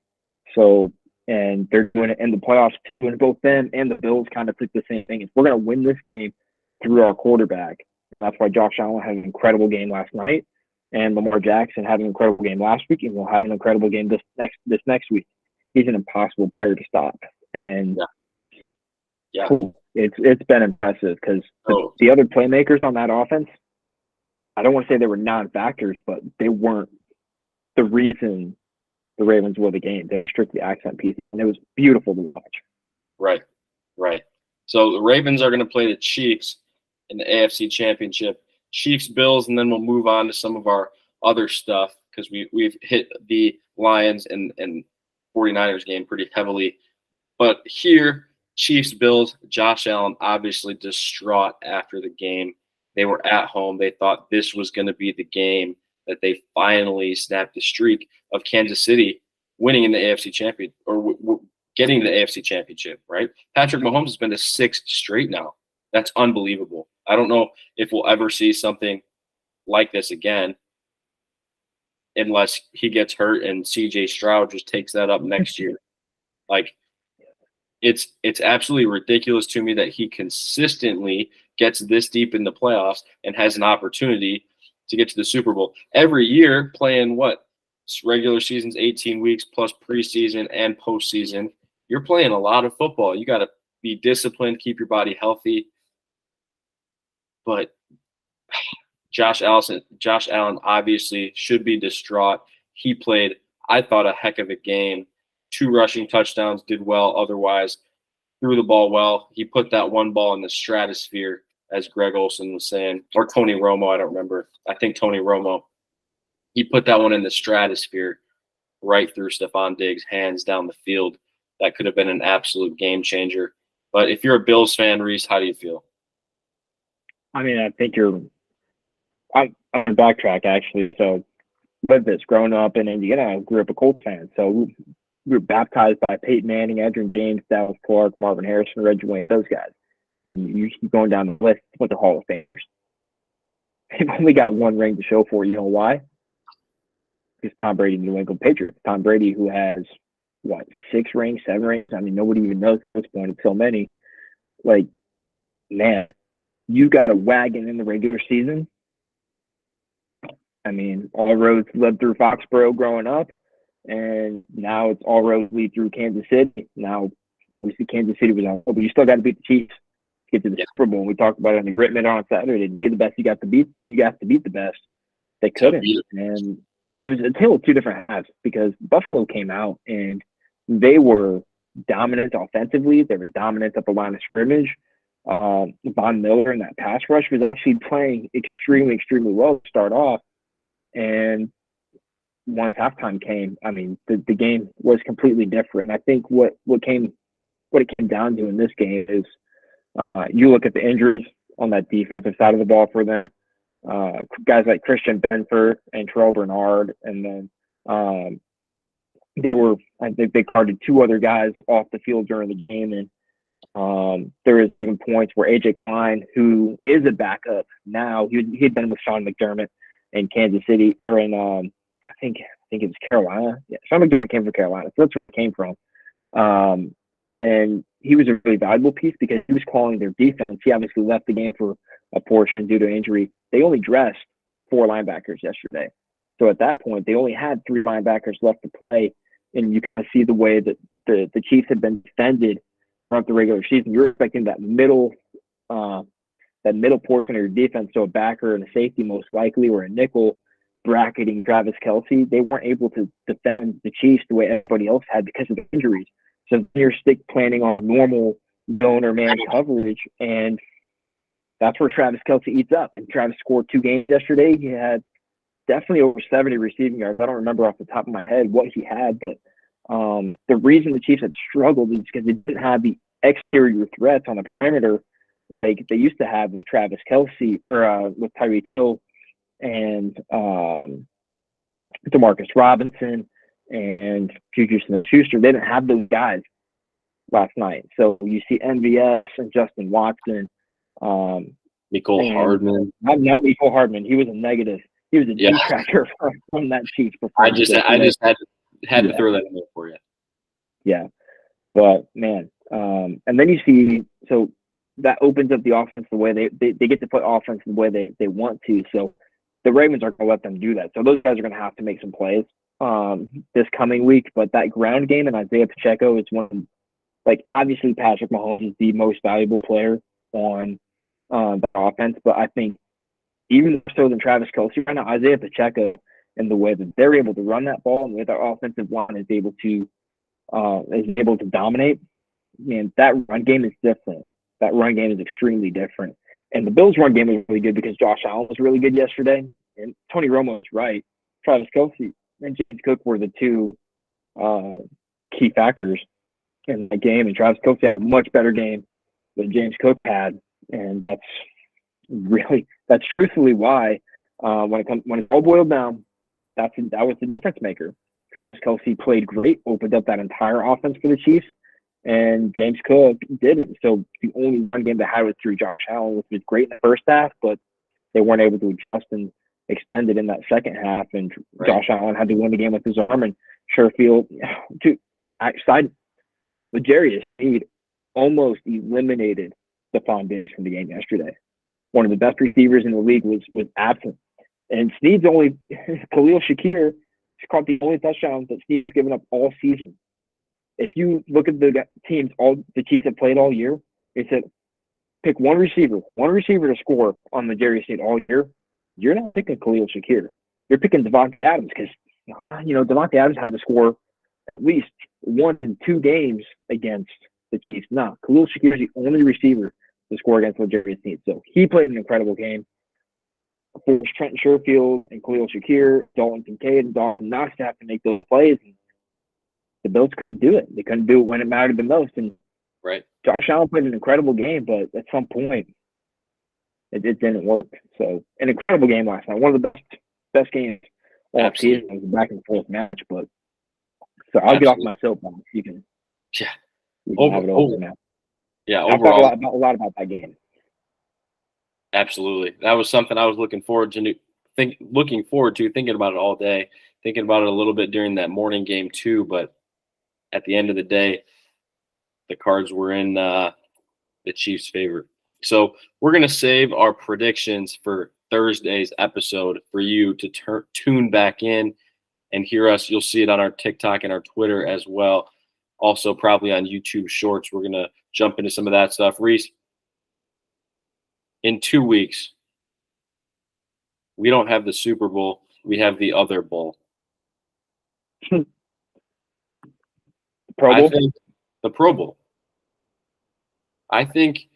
So, and they're doing it in the playoffs, doing both them and the Bills kind of took the same thing. We're going to win this game through our quarterback. That's why Josh Allen had an incredible game last night, and Lamar Jackson had an incredible game last week, and will have an incredible game this next week. He's an impossible player to stop, and yeah. It's been impressive because the other playmakers on that offense, I don't want to say they were non-factors, but they weren't the reason the Ravens won the game. They were strictly accent pieces, and it was beautiful to watch. Right. So the Ravens are going to play the Chiefs in the AFC Championship, Chiefs, Bills, and then we'll move on to some of our other stuff because we've hit the Lions and 49ers game pretty heavily. But here, Chiefs, Bills, Josh Allen obviously distraught after the game. They were at home. They thought this was going to be the game that they finally snapped the streak of Kansas City winning in the AFC Championship or getting the AFC Championship, right? Patrick Mahomes has been to 6 straight now. That's unbelievable. I don't know if we'll ever see something like this again unless he gets hurt and CJ Stroud just takes that up next year. Like, it's absolutely ridiculous to me that he consistently gets this deep in the playoffs and has an opportunity to get to the Super Bowl. Every year playing regular season's 18 weeks plus preseason and postseason. You're playing a lot of football. You got to be disciplined, keep your body healthy. But Josh Allen obviously should be distraught. He played, I thought, a heck of a game. 2 rushing touchdowns, did well otherwise, threw the ball well. He put that one ball in the stratosphere, as Greg Olson was saying, or Tony Romo, I don't remember. I think Tony Romo. He put that one in the stratosphere right through Stephon Diggs' hands down the field. That could have been an absolute game changer. But if you're a Bills fan, Reese, how do you feel? I mean, I think I'm on backtrack, actually. So, with this, growing up in Indiana, I grew up a Colts fan. So, we were baptized by Peyton Manning, Adrian James, Dallas Clark, Marvin Harrison, Reggie Wayne, those guys. And you keep going down the list with the Hall of Famers. They've only got one ring to show for it. You know why? Because Tom Brady, New England Patriots. Tom Brady, who has, 6 rings, 7 rings? I mean, nobody even knows at this point. It's so many. Like, man, you got a wagon in the regular season. I mean, all roads led through Foxborough growing up, and now it's all roads lead through Kansas City. Now, obviously, Kansas City was on, but you still got to beat the Chiefs to get to the Super Bowl. And we talked about it in the Grit Minute on Saturday. To get the best, you got to beat the best. They couldn't, and it was a tale of 2 different halves because Buffalo came out and they were dominant offensively. They were dominant at the line of scrimmage. Von Miller in that pass rush was actually playing extremely, extremely well to start off. And once halftime came, I mean, the game was completely different. I think what it came down to in this game is you look at the injuries on that defensive side of the ball for them. Guys like Christian Benford and Terrell Bernard, and then I think they carted 2 other guys off the field during the game, and there is some points where AJ Klein, who is a backup now, he had been with Sean McDermott in Kansas City, or in think it was Carolina. Yeah, Sean McDermott came from Carolina, so that's where it came from. And he was a really valuable piece because he was calling their defense. He obviously left the game for a portion due to injury. They only dressed 4 linebackers yesterday. So at that point, they only had 3 linebackers left to play. And you kind of see the way that the Chiefs had been defended throughout the regular season. You're expecting that middle portion of your defense, so a backer and a safety most likely, or a nickel bracketing Travis Kelce. They weren't able to defend the Chiefs the way everybody else had because of the injuries. So you're planning on normal zone or man coverage, and that's where Travis Kelce eats up. And Travis scored 2 games yesterday. He had definitely over 70 receiving yards. I don't remember off the top of my head what he had, but the reason the Chiefs had struggled is because they didn't have the exterior threats on the perimeter like they used to have with Travis Kelce or with Tyreek Hill and Demarcus Robinson and Juju Smith-Schuster. They didn't have those guys last night. So you see MVS and Justin Watson. Nicole Hardman. Not Nicole Hardman. He was a negative. He was a detractor from that Chiefs performance. I just had to throw that in there for you. Yeah. But, man, and then you see – so that opens up the offense the way they get to put offense the way they want to. So the Ravens aren't going to let them do that. So those guys are going to have to make some plays this coming week. But that ground game and Isaiah Pacheco is one – like, obviously Patrick Mahomes is the most valuable player on the offense. But I think even more so than Travis Kelce right now, Isaiah Pacheco and the way that they're able to run that ball and the way their offensive line is able to dominate, man, that run game is different. That run game is extremely different. And the Bills' run game was really good because Josh Allen was really good yesterday. And Tony Romo was right. Travis Kelce and James Cook were the 2 key factors in the game. And Travis Kelce had a much better game than James Cook had. And that's truthfully why when it all boiled down, that was the difference maker. Kelce played great, opened up that entire offense for the Chiefs, and James Cook didn't. So the only run game they had was through Josh Allen, which was great in the first half, but they weren't able to adjust and extend it in that second half. And Josh Allen had to win the game with his arm. And Sherfield, L'Jarius Sneed almost eliminated Stephon Diggs from the game yesterday. One of the best receivers in the league was absent. And Sneed's only – Khalil Shakir caught the only touchdown that Sneed's given up all season. If you look at the teams the Chiefs have played all year, they said pick one receiver to score on the L'Jarius Sneed all year. You're not picking Khalil Shakir. You're picking Devontae Adams because, Devontae Adams had to score at least 1 in 2 games against the Chiefs. No, Khalil Shakir is the only receiver to score against L'Jarius Sneed. So he played an incredible game. For Trenton Sherfield and Khalil Shakir, Dalton Kincaid, and Dalton Knox to have to make those plays. And the Bills couldn't do it. They couldn't do it when it mattered the most. And Josh Allen played an incredible game, but at some point, it didn't work. So an incredible game last night. One of the best games all season. It was a back and forth match. But so I'll get off my soapbox. You can have it over now. Yeah, I'll overall, talk a lot about that game. Absolutely. That was something I was looking forward to thinking about it all day, thinking about it a little bit during that morning game too. But at the end of the day, the cards were in the Chiefs' favor. So we're going to save our predictions for Thursday's episode for you to tune back in and hear us. You'll see it on our TikTok and our Twitter as well. Also probably on YouTube Shorts. We're going to jump into some of that stuff. Reese, in 2 weeks, we don't have the Super Bowl. We have the other bowl. Pro Bowl? I think the Pro Bowl. I think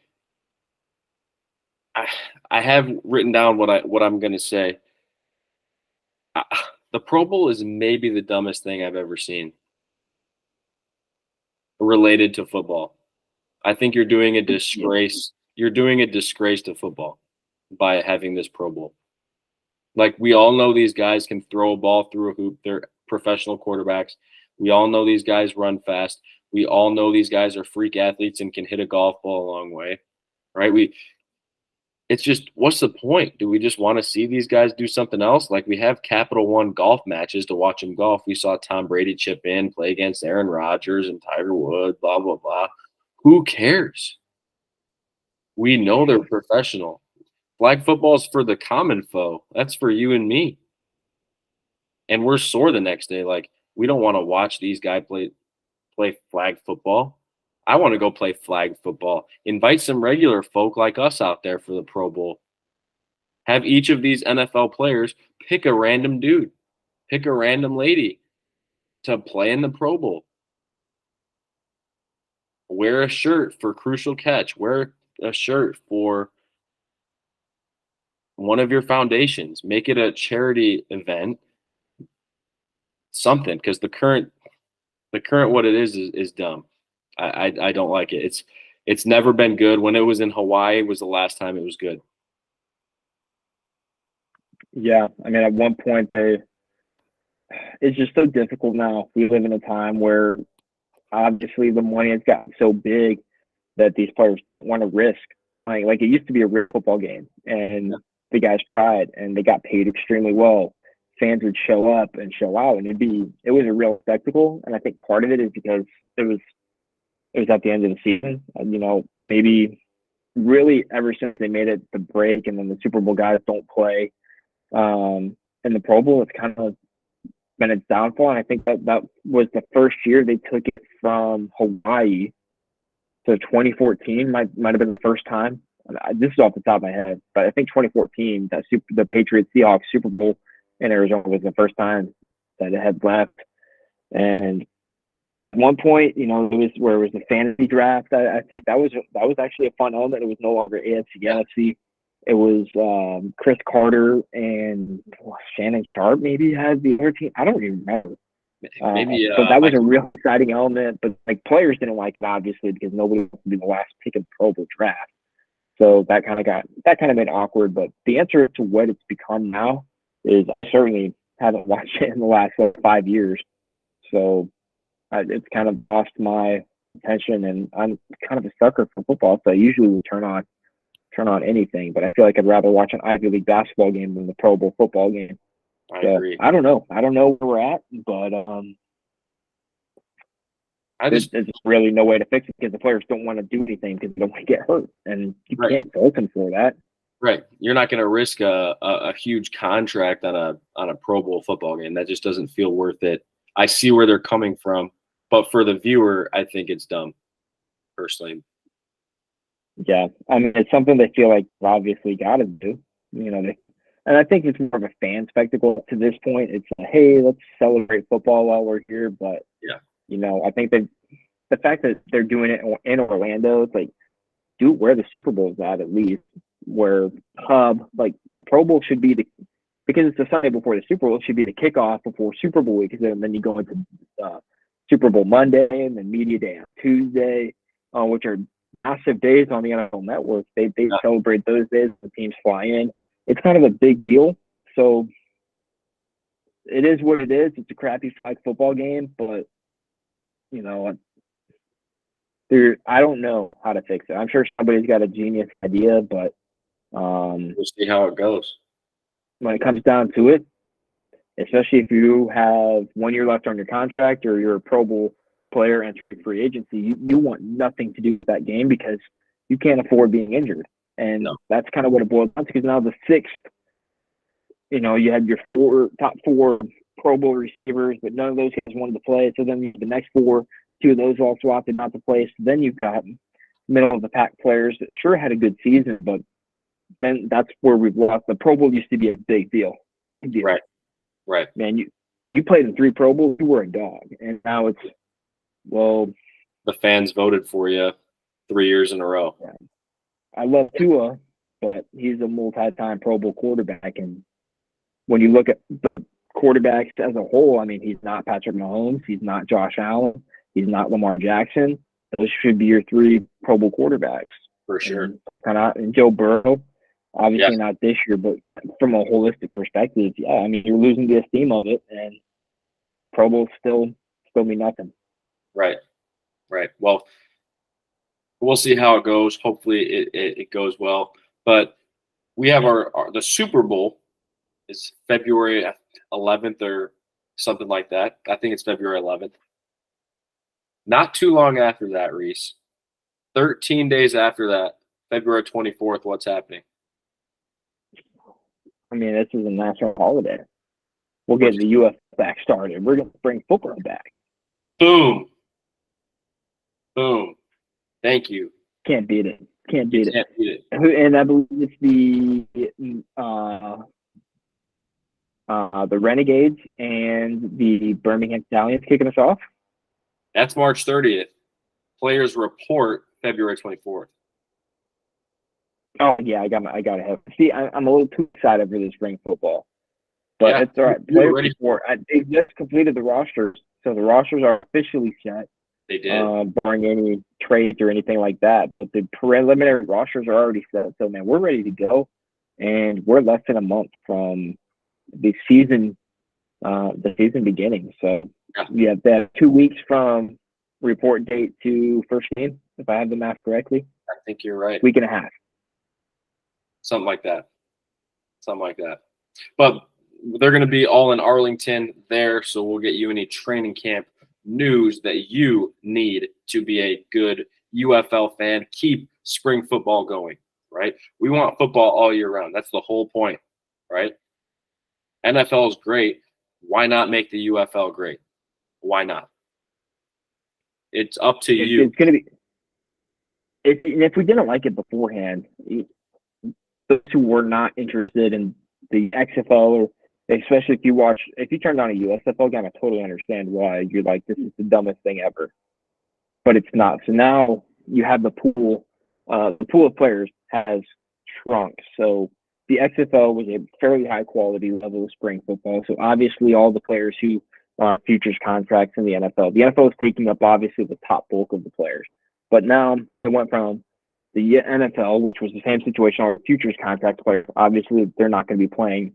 I have written down what I'm going to say. The Pro Bowl is maybe the dumbest thing I've ever seen related to football. I think you're doing a disgrace. You're doing a disgrace to football by having this Pro Bowl. Like, we all know these guys can throw a ball through a hoop. They're professional quarterbacks. We all know these guys run fast. We all know these guys are freak athletes and can hit a golf ball a long way, right? it's just, what's the point? Do we just want to see these guys do something else? Like, we have Capital One golf matches to watch them golf. We saw Tom Brady chip in, play against Aaron Rodgers and Tiger Woods, blah, blah, blah. Who cares? We know they're professional. Flag football is for the common foe. That's for you and me. And we're sore the next day. Like, we don't want to watch these guys play flag football. I want to go play flag football. Invite some regular folk like us out there for the Pro Bowl. Have each of these NFL players pick a random dude, pick a random lady to play in the Pro Bowl. Wear a shirt for crucial catch. Wear a shirt for one of your foundations. Make it a charity event. Something, because the current what it is dumb. I don't like it. It's never been good. When it was in Hawaii was the last time it was good. Yeah, I mean, at one point, it's just so difficult now. We live in a time where obviously the money has gotten so big that these players want to risk. Like it used to be a real football game, and the guys tried, and they got paid extremely well. Fans would show up and show out, and it was a real spectacle. And I think part of it is because it was at the end of the season. And, maybe really ever since they made it the break, and then the Super Bowl guys don't play in the Pro Bowl, it's kind of been its downfall. And I think that was the first year they took it from Hawaii. So 2014 might have been the first time. This is off the top of my head, but I think 2014, the Patriots Seahawks Super Bowl in Arizona was the first time that it had left. And at one point, it was where it was the fantasy draft. I think that was actually a fun element. It was no longer AFC, NFC. It was Chris Carter and Shannon Sharp maybe had the other team. I don't even remember. Maybe, but that was a real exciting element. But like players didn't like it, obviously, because nobody wants to be the last pick in the Pro Bowl draft. So that kind of made it awkward. But the answer to what it's become now is I certainly haven't watched it in the last 5 years. So it's kind of lost my attention, and I'm kind of a sucker for football. So I usually will turn on anything, but I feel like I'd rather watch an Ivy League basketball game than the Pro Bowl football game. I agree. I don't know where we're at, but there's really no way to fix it because the players don't want to do anything because they don't want to get hurt, and you can't fault them for that. Right, you're not going to risk a huge contract on a Pro Bowl football game. That just doesn't feel worth it. I see where they're coming from, but for the viewer, I think it's dumb, personally. Yeah, I mean, it's something they feel like they've obviously got to do. And I think it's more of a fan spectacle to this point. It's like, hey, let's celebrate football while we're here. But yeah, I think that the fact that they're doing it in Orlando, it's like, do it where the Super Bowl is at least, where like Pro Bowl should be because it's the Sunday before the Super Bowl, it should be the kickoff before Super Bowl week, and then you go into Super Bowl Monday and then Media Day on Tuesday, which are massive days on the NFL Network. They celebrate those days. The teams fly in. It's kind of a big deal. So it is what it is. It's a crappy flag football game, but I don't know how to fix it. I'm sure somebody's got a genius idea, but we'll see how it goes. When it comes down to it, especially if you have 1 year left on your contract or you're a Pro Bowl player entering free agency, you want nothing to do with that game because you can't afford being injured. And that's kind of what it boils down to, because now the sixth, you had your top four Pro Bowl receivers, but none of those guys wanted to play. So then the next four, two of those also opted not to play. So then you've got middle of the pack players that sure had a good season, but then that's where we've lost. The Pro Bowl used to be a big deal. Right. Man, you played in 3 Pro Bowls, you were a dog. And now it's, well, the fans voted for you 3 years in a row. Yeah. I love Tua, but he's a multi-time Pro Bowl quarterback. And when you look at the quarterbacks as a whole, I mean, he's not Patrick Mahomes. He's not Josh Allen. He's not Lamar Jackson. Those should be your 3 Pro Bowl quarterbacks. For sure. And Joe Burrow, obviously not this year, but from a holistic perspective, I mean, you're losing the esteem of it, and Pro Bowls still mean nothing. Right. Well, we'll see how it goes. Hopefully it goes well. But we have the Super Bowl is February 11th or something like that. I think it's February 11th. Not too long after that, Reese, 13 days after that, February 24th, what's happening? I mean, this is a national holiday. We'll get the U.S. back started. We're going to bring football back. Boom. Boom. Thank you. Can't beat it. Can't beat Can't beat it. And I believe it's the Renegades and the Birmingham Stallions kicking us off. That's March 30th. Players report February 24th. Oh yeah, I got to have. See, I'm a little too excited for this spring football, but Yeah, it's all right. you're Players ready report. They just completed the rosters, so the rosters are officially set. They did. Barring any trades or anything like that. But the preliminary rosters are already set. So, man, we're ready to go. And we're less than a month from the season beginning. So, yeah, that's 2 weeks from report date to first game, if I have the math correctly. I think you're right. Week and a half. Something like that. But they're going to be all in Arlington there, so we'll get you any training camp news that you need to be a good UFL fan. Keep spring football going, right? We want football all year round. That's the whole point, right? NFL is great. Why not make the UFL great? Why not? It's up to you. It's going to be – if we didn't like it beforehand, those who were not interested in the XFL, or especially if you turn on a USFL game, I totally understand why you're like, this is the dumbest thing ever. But it's not. So now you have the pool of players has shrunk. So the XFL was a fairly high quality level of spring football. So obviously all the players who are futures contracts in the NFL. The NFL is taking up obviously the top bulk of the players. But now it went from the NFL, which was the same situation on futures contract players. Obviously they're not going to be playing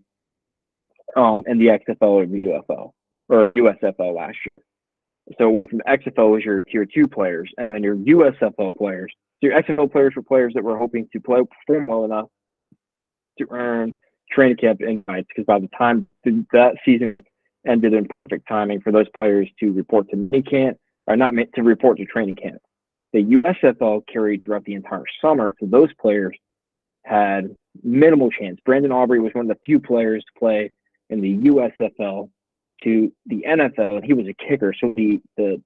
in the XFL or the UFL or USFL last year. So from XFL was your tier 2 players, and your USFL players. So your XFL players were players that were hoping to perform well enough to earn training camp invites, because by the time that season ended in perfect timing for those players to report to minicamp, or not to report to training camp. The USFL carried throughout the entire summer, so those players had minimal chance. Brandon Aubrey was one of the few players to play in the USFL to the NFL, and he was a kicker. So the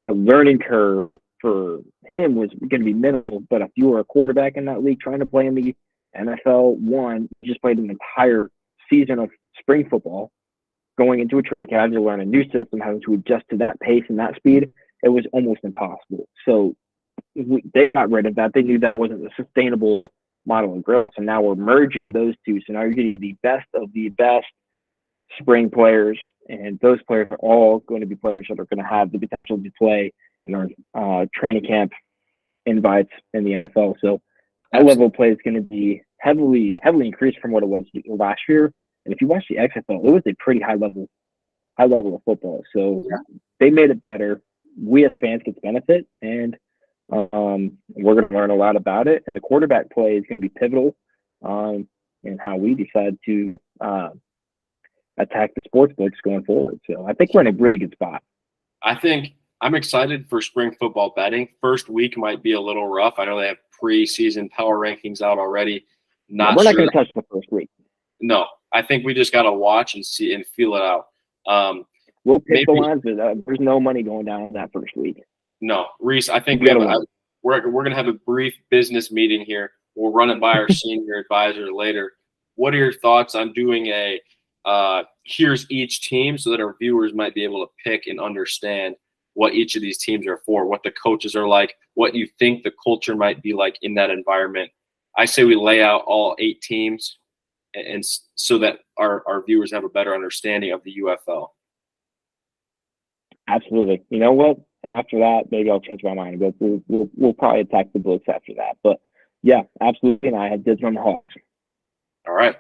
learning curve for him was going to be minimal. But if you were a quarterback in that league trying to play in the NFL, you just played an entire season of spring football, going into a training camp, having to learn a new system, having to adjust to that pace and that speed, it was almost impossible. So they got rid of that. They knew that wasn't a sustainable model of growth. So now we're merging those two. So now you're getting the best of the best spring players, and those players are all going to be players that are going to have the potential to play in our training camp invites in the NFL. So that level of play is going to be heavily increased from what it was last year. And if you watch the XFL, it was a pretty high level of football. So they made it better. We as fans get the benefit, and we're going to learn a lot about it. The quarterback play is going to be pivotal in how we decide to attack the sports books going forward. So I think we're in a really good spot. I think I'm excited for spring football betting. First week might be a little rough. I know they have preseason power rankings out already. We're not going to touch the first week. No, I think we just got to watch and see and feel it out. We'll pick the lines, but there's no money going down that first week. No, Reese, I think we're going to have a brief business meeting here. We'll run it by our senior advisor later. What are your thoughts on doing here's each team, so that our viewers might be able to pick and understand what each of these teams are for, what the coaches are like, what you think the culture might be like in that environment. I say we lay out all 8 teams, and so that our viewers have a better understanding of the UFL. Absolutely. You know what? After that, maybe I'll change my mind. But we'll probably attack the books after that. But yeah, absolutely. And I had dibs on the Hawks. All right.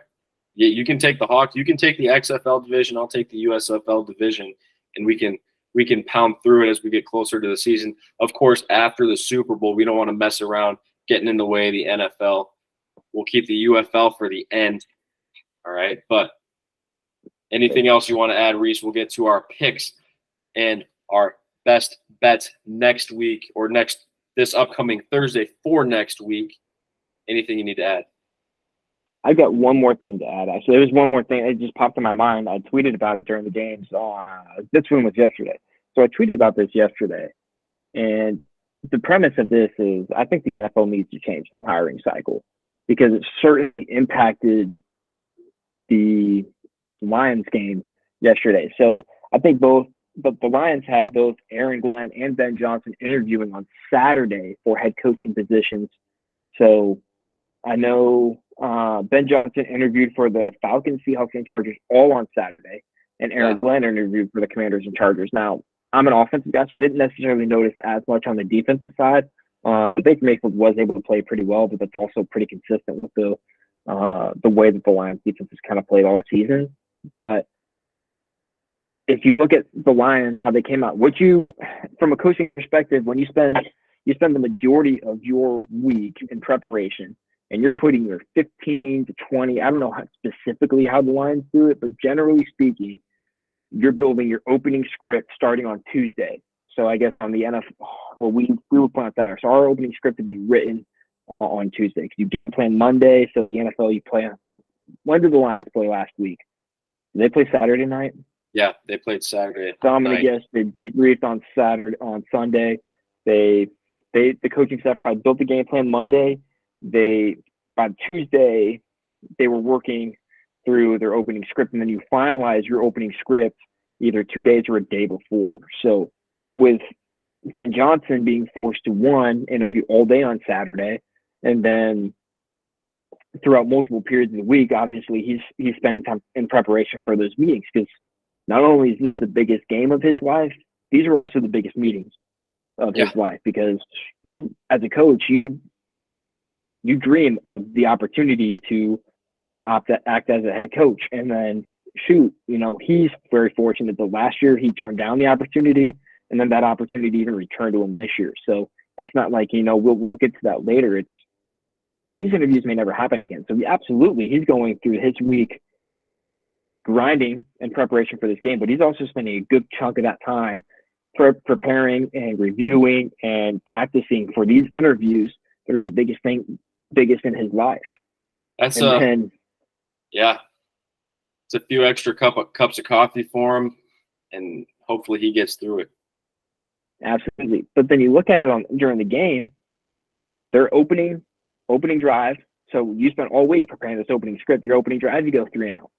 Yeah, you can take the Hawks. You can take the XFL division. I'll take the USFL division, and we can pound through it as we get closer to the season. Of course, after the Super Bowl, we don't want to mess around getting in the way of the NFL. we'll keep the UFL for the end. All right. But anything else you want to add, Reese? We'll get to our picks and our best bets next week or this upcoming Thursday for next week. Anything you need to add? I got one more thing to add. Actually, there was one more thing. It just popped in my mind. I tweeted about it during the game. So this one was yesterday. So I tweeted about this yesterday. And the premise of this is I think the NFL needs to change the hiring cycle because it certainly impacted the Lions game yesterday. So I think the Lions had both Aaron Glenn and Ben Johnson interviewing on Saturday for head coaching positions. So I know Ben Johnson interviewed for the Falcons, Seahawks, and Chargers all on Saturday, and Aaron Glenn interviewed for the Commanders and Chargers. Now, I'm an offensive guy, so I didn't necessarily notice as much on the defensive side. Baker Mayfield was able to play pretty well, but that's also pretty consistent with the way that the Lions defense has kind of played all season. But if you look at the Lions, how they came out, from a coaching perspective, when you spend the majority of your week in preparation, and you're putting your 15 to 20, I don't know specifically how the Lions do it, but generally speaking, you're building your opening script starting on Tuesday. So I guess on the NFL, we would point out that. So our opening script would be written on Tuesday because you game plan Monday. So the NFL, you play. When did the Lions play last week? Did they play Saturday night? Yeah, they played Saturday. So I'm gonna guess they briefed on Sunday. The coaching staff probably built the game plan Monday. By Tuesday they were working through their opening script, and then you finalize your opening script either 2 days or a day before. So with Johnson being forced to interview all day on Saturday, and then throughout multiple periods of the week, obviously he's spent time in preparation for those meetings because not only is this the biggest game of his life, these are also the biggest meetings of his life because as a coach, you dream of the opportunity to act as a head coach. And then, he's very fortunate that last year he turned down the opportunity, and then that opportunity even returned to him this year. So it's not like, we'll get to that later. These interviews may never happen again. So absolutely, he's going through his week grinding in preparation for this game, but he's also spending a good chunk of that time preparing and reviewing and practicing for these interviews that are the biggest in his life. It's a few extra cups of coffee for him, and hopefully he gets through it. Absolutely. But then you look at it during the game, their opening drive. So you spent all week preparing this opening script. Your opening drive, you go 3-and-out.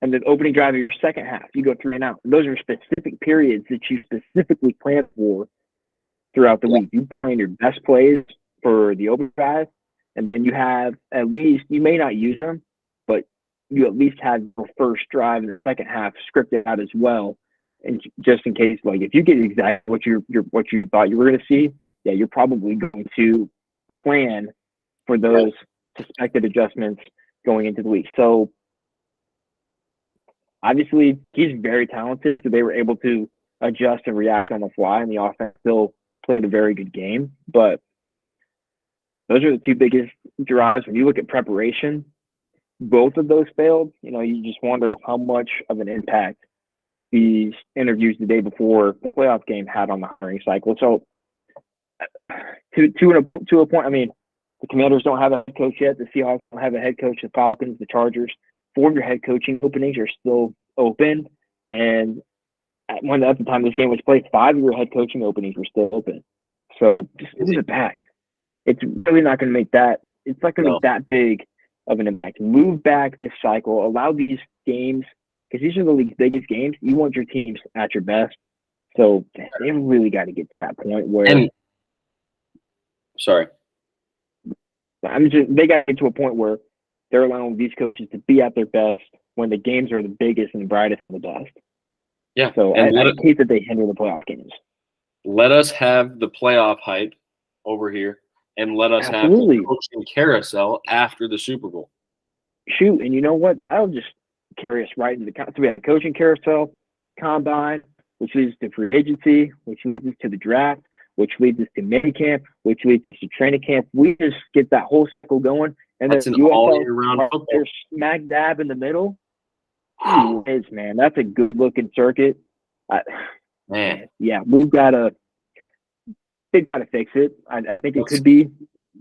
And the opening drive of your second half, you go 3-and-out. And those are specific periods that you specifically plan for throughout the week. You plan your best plays for the opening drive, and then you have at least, you may not use them, but you at least have the first drive and the second half scripted out as well. And just in case, like if you get exactly what you thought you were going to see, you're probably going to plan for those suspected adjustments going into the week. So obviously he's very talented, so they were able to adjust and react on the fly, and the offense still played a very good game. But those are the two biggest drives. When you look at preparation, both of those failed. You just wonder how much of an impact these interviews the day before the playoff game had on the hiring cycle. So to a point, I mean, the Commanders don't have a head coach yet. The Seahawks don't have a head coach. The Falcons, the Chargers, 4 of your head coaching openings are still open. And at the time this game was played, 5 of your head coaching openings were still open. So just move it back. It's really not going to make that. It's not going to make that big of an impact. Move back the cycle. Allow these games, because these are the league's biggest games. You want your teams at your best. So they really got to get to that point where. They got to get to a point where they're allowing these coaches to be at their best when the games are the biggest and the brightest and the best. Yeah. So I hate that they hinder the playoff games. Let us have the playoff hype over here, and let us have the coaching carousel after the Super Bowl. Shoot, and you know what? I'll just carry us right into so we have coaching carousel, combine, which leads to free agency, which leads to the draft, which leads us to minicamp, which leads us to training camp. We just get that whole cycle going, And That's then an all USL year round right football. there, smack dab in the middle. Jeez, man, that's a good looking circuit. Man, Yeah, they've got to fix it. I think it Let's- could be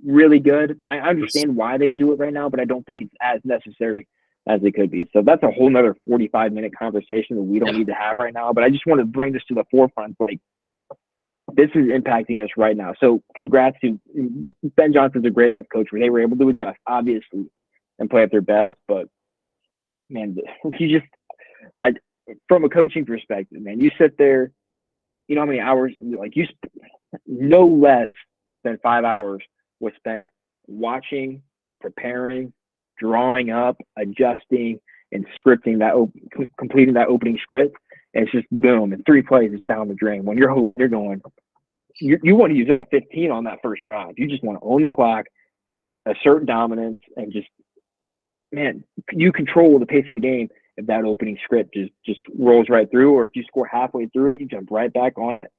really good. I understand why they do it right now, but I don't think it's as necessary as it could be. So that's a whole nother 45-minute conversation that we don't need to have right now. But I just want to bring this to the forefront. Like, this is impacting us right now. So congrats to Ben Johnson's a great coach. They were able to adjust, obviously, and play at their best. But man, from a coaching perspective, man, you sit there, you know how many hours, like no less than 5 hours was spent watching, preparing, drawing up, adjusting, and scripting completing that opening script. And it's just boom, and 3 plays is down the drain. When you're going, you want to use a 15 on that first drive. You just want to own the clock, assert dominance, and just, man, you control the pace of the game if that opening script just rolls right through, or if you score halfway through, you jump right back on it.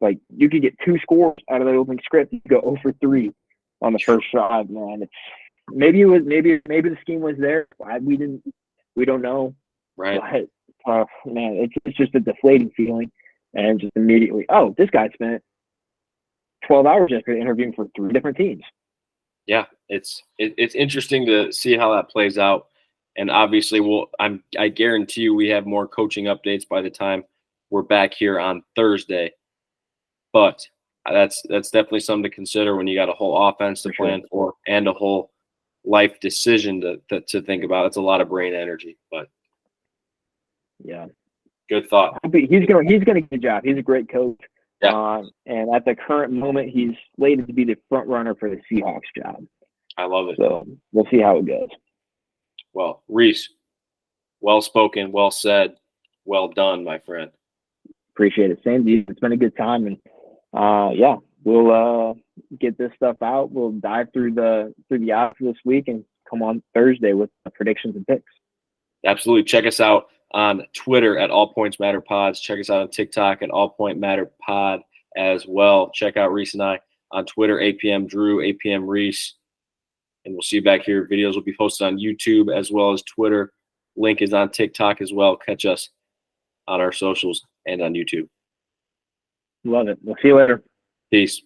Like, you could get 2 scores out of that opening script. You could go 0 for 3 on the first drive, man. Maybe the scheme was there. We don't know. right. But man, it's just a deflating feeling, and just immediately, oh, this guy spent 12 hours yesterday interviewing for 3 different teams. Yeah, it's interesting to see how that plays out, and obviously, I guarantee you we have more coaching updates by the time we're back here on Thursday. But that's definitely something to consider when you got a whole offense to plan for and a whole life decision to think about. It's a lot of brain energy, but yeah, good thought. He's gonna get a job. He's a great coach. Yeah. And at the current moment, he's slated to be the front runner for the Seahawks job. I love it. So we'll see how it goes. Well, Reese, well spoken, well said, well done, my friend. Appreciate it. Same to you. It's been a good time, and yeah, we'll get this stuff out. We'll dive through the odds this week and come on Thursday with the predictions and picks. Absolutely. Check us out on Twitter at All Points Matter Pods. Check us out on TikTok at All Point Matter Pod as well. Check out Reese and I on Twitter, APM Drew, APM Reese. And we'll see you back here. Videos will be posted on YouTube as well as Twitter. Link is on TikTok as well. Catch us on our socials and on YouTube. Love it. We'll see you later. Peace.